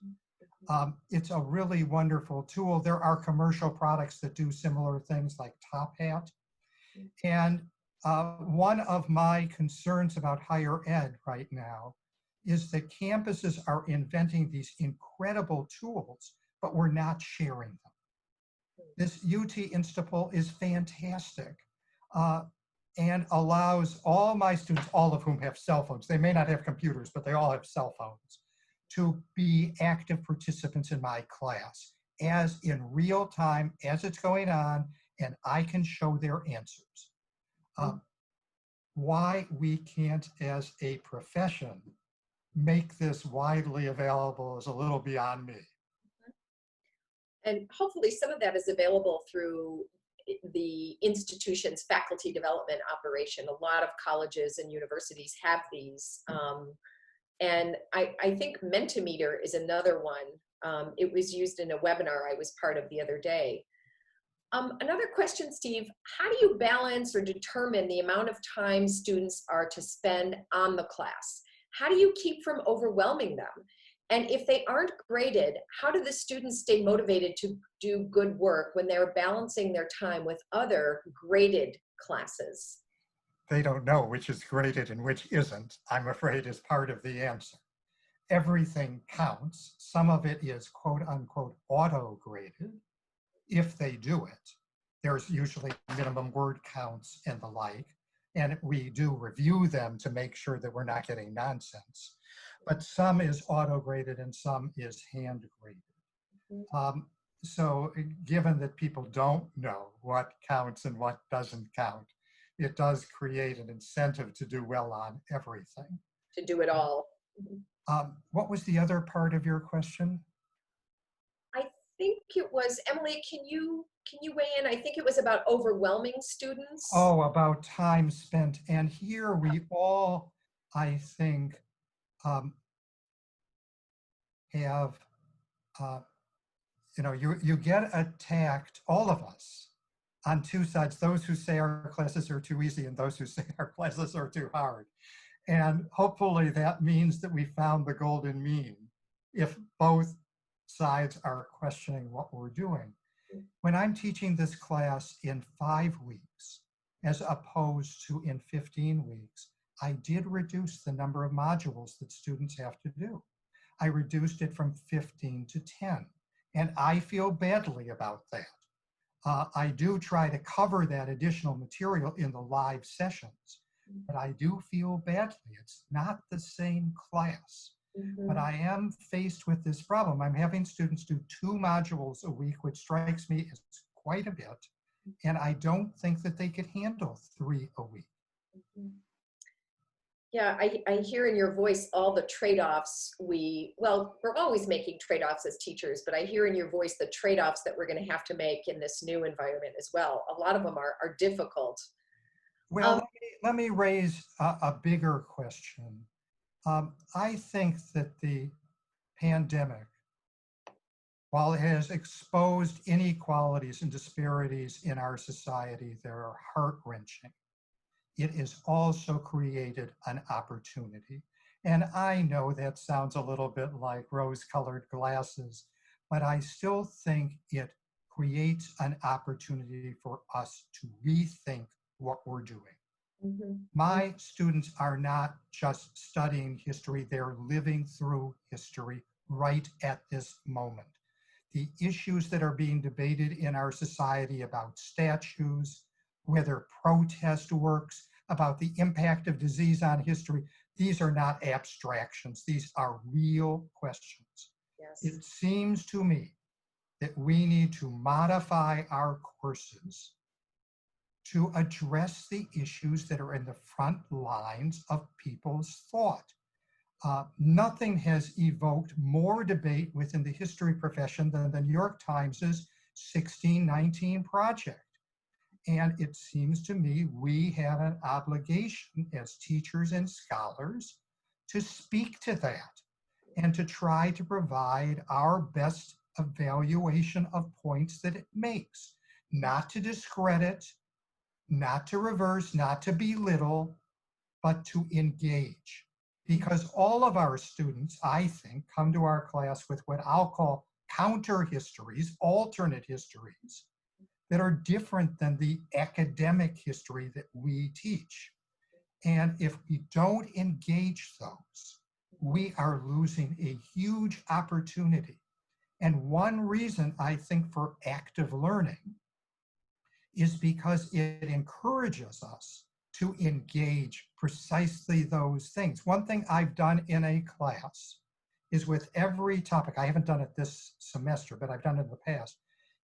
It's a really wonderful tool. There are commercial products that do similar things like Top Hat. And one of my concerns about higher ed right now is that campuses are inventing these incredible tools, but we're not sharing them. This UT Instapoll is fantastic and allows all my students, all of whom have cell phones, they may not have computers, but they all have cell phones, to be active participants in my class as in real time as it's going on, and I can show their answers. Why we can't, as a profession, make this widely available is a little beyond me. And hopefully some of that is available through the institution's faculty development operation. A lot of colleges and universities have these. And I think Mentimeter is another one. It was used in a webinar I was part of the other day. Another question, Steve, how do you balance or determine the amount of time students are to spend on the class? How do you keep from overwhelming them? And if they aren't graded, how do the students stay motivated to do good work when they're balancing their time with other graded classes? They don't know which is graded and which isn't, I'm afraid, is part of the answer. Everything counts. Some of it is quote unquote auto-graded. If they do it, there's usually minimum word counts and the like, and we do review them to make sure that we're not getting nonsense. But some is auto-graded and some is hand-graded. So given that people don't know what counts and what doesn't count, it does create an incentive to do well on everything. To do it all. What was the other part of your question? I think it was, Emily, can you weigh in? I think it was about overwhelming students. Oh, about time spent. And here we all, I think, have, you get attacked, all of us, on two sides, those who say our classes are too easy and those who say our classes are too hard. And hopefully that means that we found the golden mean if both sides are questioning what we're doing. When I'm teaching this class in 5 weeks, as opposed to in 15 weeks, I did reduce the number of modules that students have to do. I reduced it from 15 to 10, and I feel badly about that. I do try to cover that additional material in the live sessions, but I do feel badly. It's not the same class. But I am faced with this problem. I'm having students do 2 modules a week, which strikes me as quite a bit. And I don't think that they could handle 3 a week. Yeah, I hear in your voice all the trade-offs we're always making trade-offs as teachers, but I hear in your voice the trade-offs that we're going to have to make in this new environment as well. A lot of them are difficult. Well, let me raise a bigger question. I think that the pandemic, while it has exposed inequalities and disparities in our society that are heart-wrenching, it has also created an opportunity. And I know that sounds a little bit like rose-colored glasses, but I still think it creates an opportunity for us to rethink what we're doing. My students are not just studying history, they're living through history right at this moment. The issues that are being debated in our society about statues, whether protest works, about the impact of disease on history, these are not abstractions, these are real questions. Yes. It seems to me that we need to modify our courses to address the issues that are in the front lines of people's thought. Nothing has evoked more debate within the history profession than the New York Times' 1619 Project. And it seems to me we have an obligation as teachers and scholars to speak to that and to try to provide our best evaluation of points that it makes, not to discredit, not to reverse, not to belittle, but to engage. Because all of our students, I think, come to our class with what I'll call counter histories, alternate histories, that are different than the academic history that we teach. And if we don't engage those, we are losing a huge opportunity. And one reason I think for active learning is because it encourages us to engage precisely those things. One thing I've done in a class is with every topic, I haven't done it this semester, but I've done it in the past,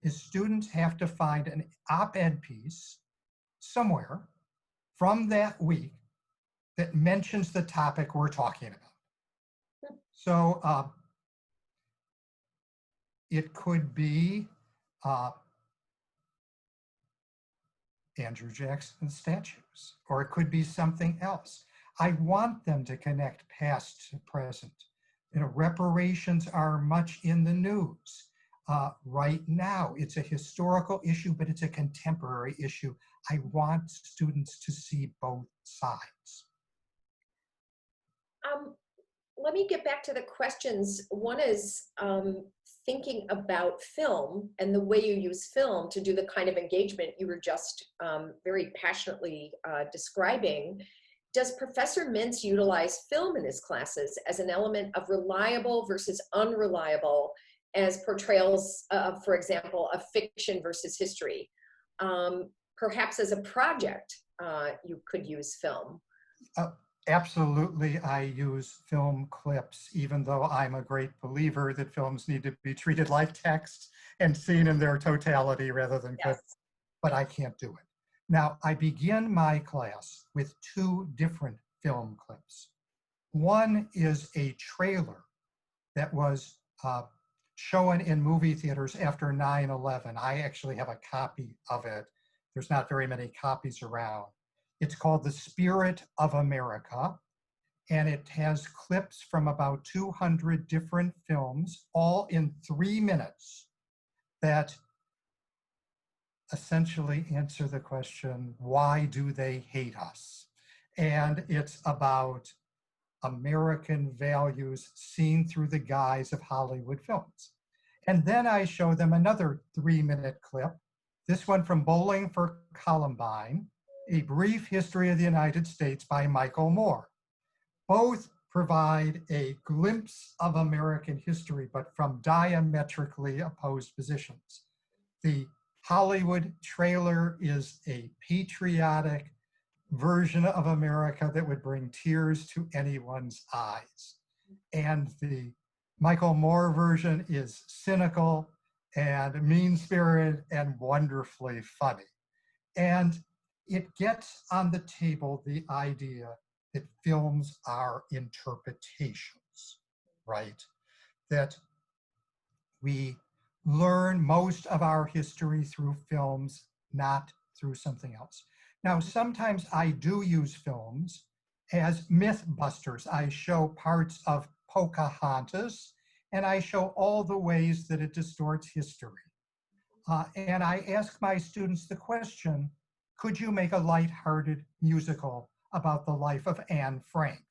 is students have to find an op-ed piece somewhere from that week that mentions the topic we're talking about. So it could be Andrew Jackson's statues, or it could be something else. I want them to connect past to present. You know, reparations are much in the news. Right now, it's a historical issue, but it's a contemporary issue. I want students to see both sides. Let me get back to the questions. One is thinking about film and the way you use film to do the kind of engagement you were just very passionately describing. Does Professor Mince utilize film in his classes as an element of reliable versus unreliable as portrayals of, for example, of fiction versus history? Perhaps as a project, you could use film. Absolutely, I use film clips, even though I'm a great believer that films need to be treated like text and seen in their totality rather than clips, but I can't do it. Now, I begin my class with two different film clips. One is a trailer that was shown in movie theaters after 9/11. I actually have a copy of it. There's not very many copies around. It's called The Spirit of America, and it has clips from about 200 different films, all in 3 minutes, that essentially answer the question, why do they hate us? And it's about American values seen through the guise of Hollywood films. And then I show them another 3-minute clip, this one from Bowling for Columbine, A Brief History of the United States by Michael Moore. Both provide a glimpse of American history, but from diametrically opposed positions. The Hollywood trailer is a patriotic version of America that would bring tears to anyone's eyes. And the Michael Moore version is cynical and mean-spirited and wonderfully funny. And it gets on the table the idea that films are interpretations, right? That we learn most of our history through films, not through something else. Now, sometimes I do use films as myth busters. I show parts of Pocahontas, and I show all the ways that it distorts history. And I ask my students the question, could you make a lighthearted musical about the life of Anne Frank?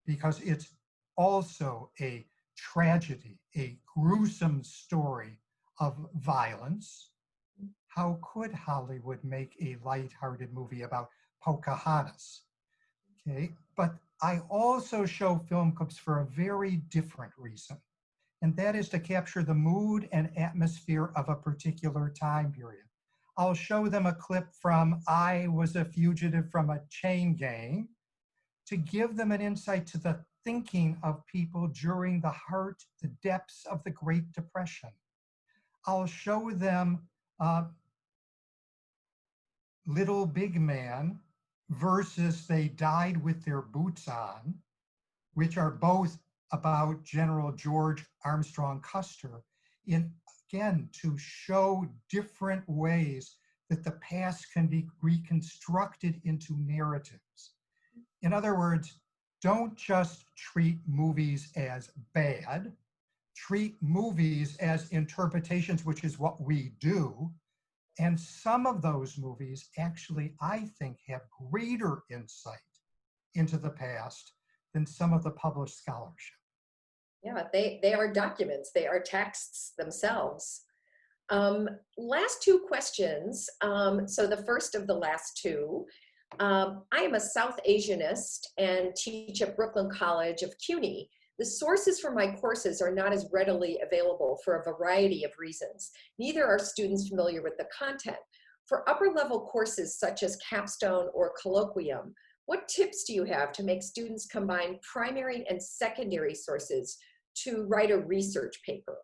Because it's also a tragedy, a gruesome story of violence. How could Hollywood make a lighthearted movie about Pocahontas? Okay, but I also show film clips for a very different reason, and that is to capture the mood and atmosphere of a particular time period. I'll show them a clip from I Was a Fugitive from a Chain Gang to give them an insight to the thinking of people during the heart, the depths of the Great Depression. I'll show them Little Big Man versus They Died with Their Boots On, which are both about General George Armstrong Custer, again, to show different ways that the past can be reconstructed into narratives. In other words, don't just treat movies as bad, treat movies as interpretations, which is what we do. And some of those movies actually, I think, have greater insight into the past than some of the published scholarship. Yeah, they are documents, they are texts themselves. Last two questions. So the first of the last two. I am a South Asianist and teach at Brooklyn College of CUNY. The sources for my courses are not as readily available for a variety of reasons. Neither are students familiar with the content. For upper level courses such as capstone or colloquium, what tips do you have to make students combine primary and secondary sources to write a research paper?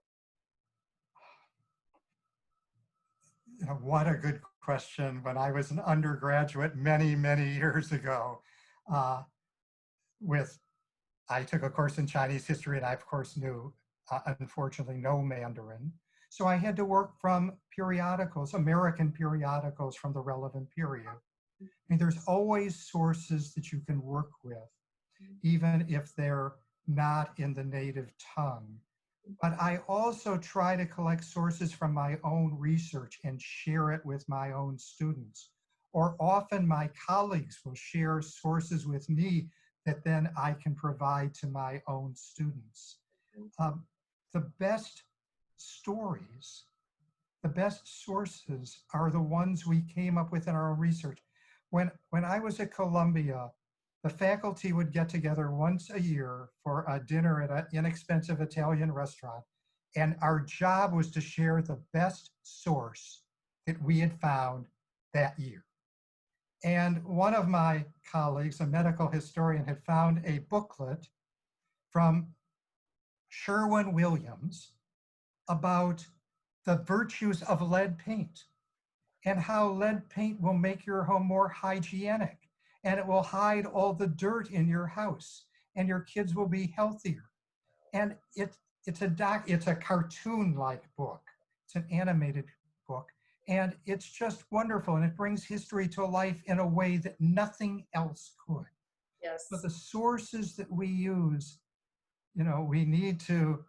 You know, what a good question. When I was an undergraduate many, many years ago, I took a course in Chinese history, and I, of course, knew, unfortunately, no Mandarin. So I had to work from periodicals, American periodicals from the relevant period. I mean, there's always sources that you can work with, even if they're not in the native tongue. But I also try to collect sources from my own research and share it with my own students. Or often my colleagues will share sources with me that then I can provide to my own students. The best stories, the best sources are the ones we came up with in our own research. When I was at Columbia, the faculty would get together once a year for a dinner at an inexpensive Italian restaurant, and our job was to share the best source that we had found that year. And one of my colleagues, a medical historian, had found a booklet from Sherwin-Williams about the virtues of lead paint and how lead paint will make your home more hygienic, and it will hide all the dirt in your house, and your kids will be healthier. And it's a cartoon-like book. It's an animated book, and it's just wonderful, and it brings history to life in a way that nothing else could. Yes. But the sources that we use, you know, we need to,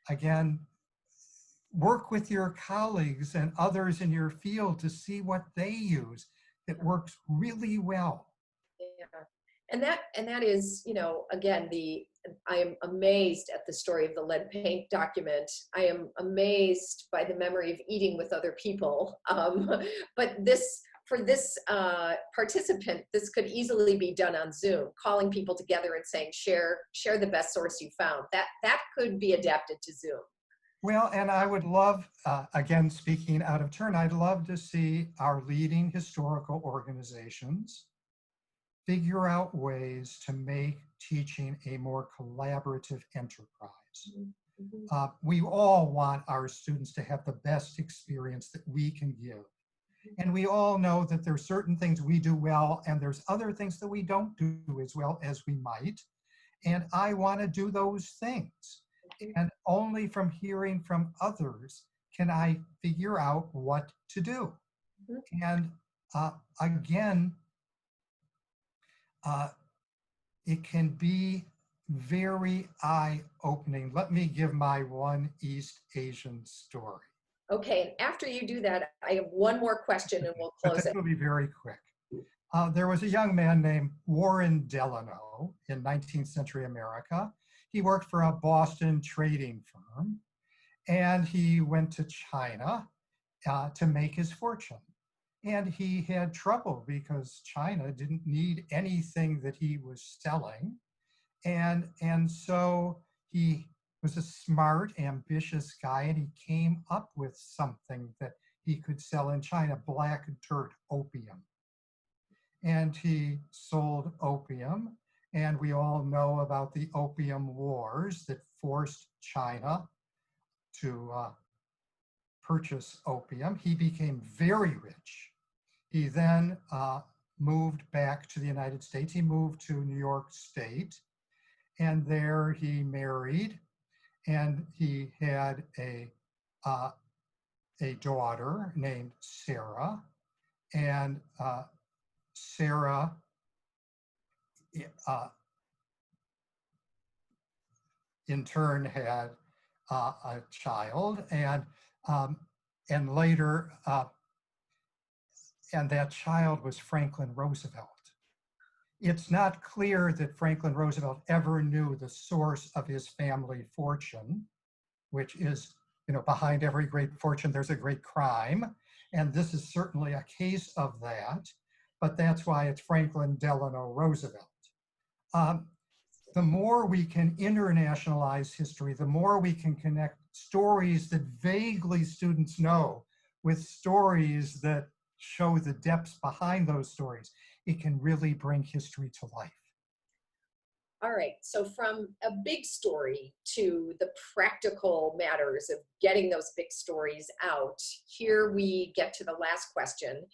again, work with your colleagues and others in your field to see what they use that works really well. Yeah. And that is, you know, again, I am amazed at the story of the lead paint document. I am amazed by the memory of eating with other people. But for this participant, this could easily be done on Zoom, calling people together and saying, share the best source you found. That could be adapted to Zoom. Well, and I would love, again, speaking out of turn, I'd love to see our leading historical organizations figure out ways to make teaching a more collaborative enterprise. Mm-hmm. We all want our students to have the best experience that we can give. And we all know that there's certain things we do well, and there's other things that we don't do as well as we might. And I want to do those things. And only from hearing from others can I figure out what to do. And again, it can be very eye-opening. Let me give my one East Asian story. Okay, and after you do that, I have one more question and we'll close it. But this will be very quick. There was a young man named Warren Delano in 19th century America. He worked for a Boston trading firm, and he went to China to make his fortune. And he had trouble because China didn't need anything that he was selling. And so he was a smart, ambitious guy, and he came up with something that he could sell in China, black dirt opium. And he sold opium, and we all know about the Opium Wars that forced China to purchase opium. He became very rich. He then moved back to the United States. He moved to New York State, and there he married, and he had a daughter named Sarah, and Sarah in turn had a child, and later, and that child was Franklin Roosevelt. It's not clear that Franklin Roosevelt ever knew the source of his family fortune, which is, behind every great fortune, there's a great crime. And this is certainly a case of that, but that's why it's Franklin Delano Roosevelt. The more we can internationalize history, the more we can connect stories that vaguely students know with stories that show the depths behind those stories, it can really bring history to life. All right, so from a big story to the practical matters of getting those big stories out, here we get to the last question.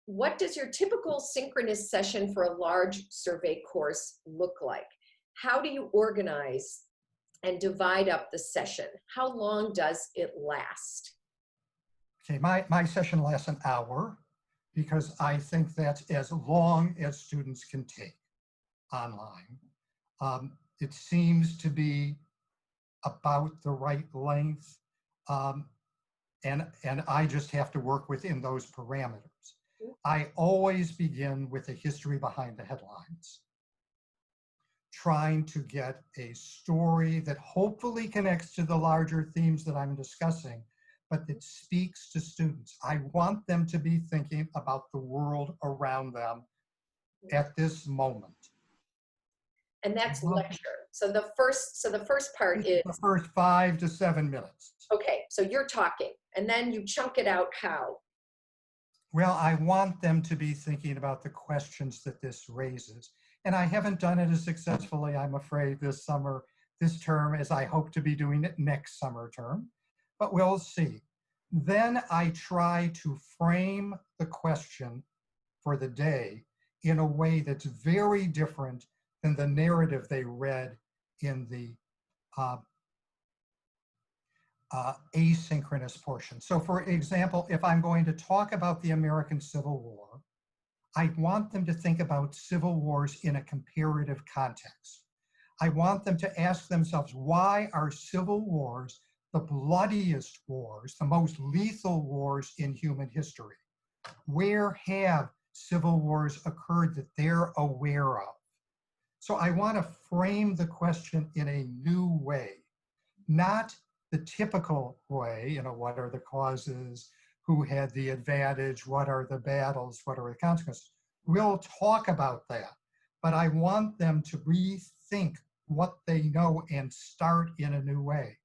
What does your typical synchronous session for a large survey course look like? How do you organize and divide up the session? How long does it last? Okay, my session lasts an hour because I think that's as long as students can take online. It seems to be about the right length, and I just have to work within those parameters. I always begin with a history behind the headlines, trying to get a story that hopefully connects to the larger themes that I'm discussing, but that speaks to students. I want them to be thinking about the world around them at this moment. And that's lecture. So the first part is the first 5 to 7 minutes. Okay, so you're talking, and then you chunk it out how? Well, I want them to be thinking about the questions that this raises. And I haven't done it as successfully, I'm afraid, this term, as I hope to be doing it next summer term, but we'll see. Then I try to frame the question for the day in a way that's very different than the narrative they read in the asynchronous portion. So for example, if I'm going to talk about the American Civil War, I want them to think about civil wars in a comparative context. I want them to ask themselves, why are civil wars the bloodiest wars, the most lethal wars in human history? Where have civil wars occurred that they're aware of? So I want to frame the question in a new way, not the typical way, what are the causes, who had the advantage, what are the battles, what are the consequences. We'll talk about that, but I want them to rethink what they know and start in a new way.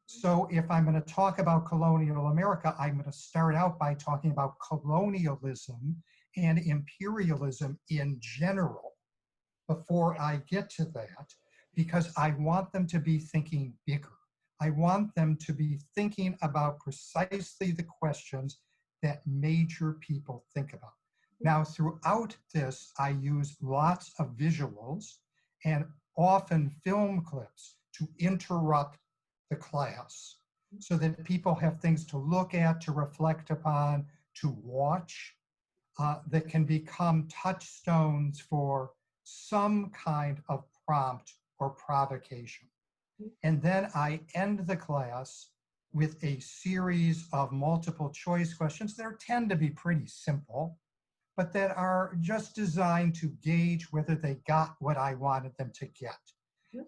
So if I'm going to talk about colonial America, I'm going to start out by talking about colonialism and imperialism in general before I get to that, because I want them to be thinking bigger. I want them to be thinking about precisely the questions that major people think about. Now, throughout this, I use lots of visuals and often film clips to interrupt the class so that people have things to look at, to reflect upon, to watch, that can become touchstones for some kind of prompt or provocation. And then I end the class with a series of multiple choice questions that tend to be pretty simple, but that are just designed to gauge whether they got what I wanted them to get.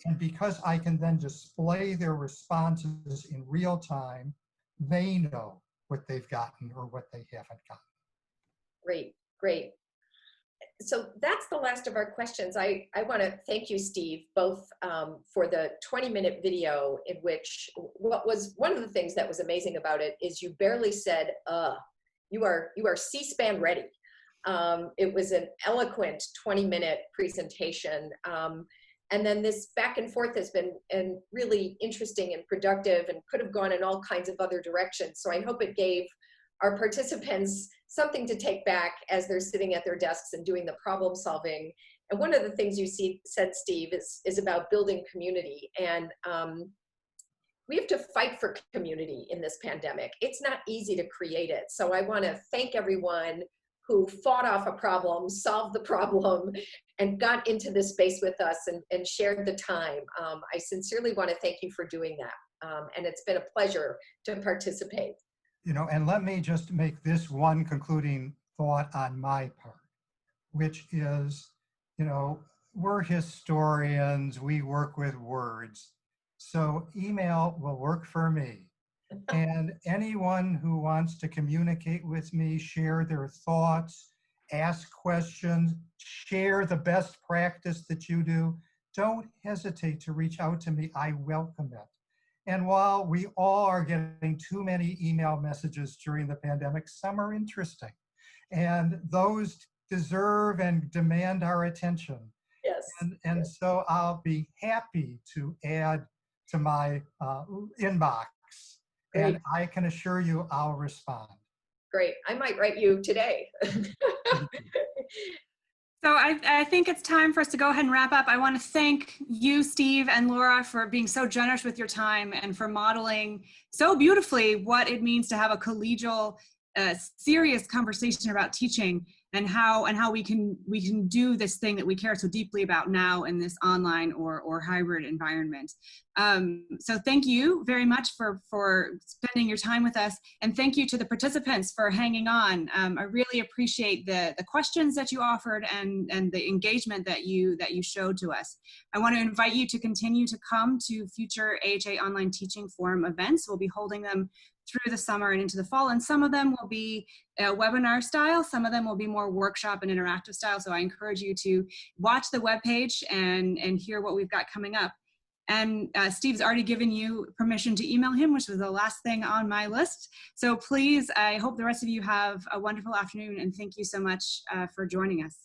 And because I can then display their responses in real time, they know what they've gotten or what they haven't gotten. Great, great. So that's the last of our questions. I want to thank you, Steve, both for the 20-minute video in which what was one of the things that was amazing about it is you barely said, you are C-SPAN ready. It was an eloquent 20-minute presentation. And then this back and forth has been really interesting and productive and could have gone in all kinds of other directions. So I hope it gave our participants something to take back as they're sitting at their desks and doing the problem solving. And one of the things you said, Steve, is about building community. And we have to fight for community in this pandemic. It's not easy to create it. So I want to thank everyone who fought off a problem, solved the problem, and got into this space with us and shared the time. I sincerely want to thank you for doing that. And it's been a pleasure to participate. You know, and let me just make this one concluding thought on my part, which is, you know, we're historians, we work with words. So email will work for me. And anyone who wants to communicate with me, share their thoughts, ask questions, share the best practice that you do, don't hesitate to reach out to me. I welcome it. And while we all are getting too many email messages during the pandemic, some are interesting. And those deserve and demand our attention. Yes. And so I'll be happy to add to my inbox. Great. And I can assure you I'll respond. Great. I might write you today. So I think it's time for us to go ahead and wrap up. I want to thank you, Steve and Laura, for being so generous with your time and for modeling so beautifully what it means to have a collegial, serious conversation about teaching and how we can do this thing that we care so deeply about now in this online or hybrid environment. So thank you very much for spending your time with us, and thank you to the participants for hanging on. I really appreciate the questions that you offered and the engagement that you showed to us. I want to invite you to continue to come to future AHA Online Teaching Forum events. We'll be holding them through the summer and into the fall, and some of them will be webinar style, some of them will be more workshop and interactive style. So I encourage you to watch the webpage and hear what we've got coming up. And Steve's already given you permission to email him, which was the last thing on my list. So please, I hope the rest of you have a wonderful afternoon, and thank you so much for joining us.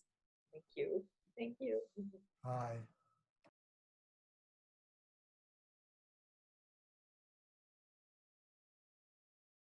Thank you. Thank you. Bye.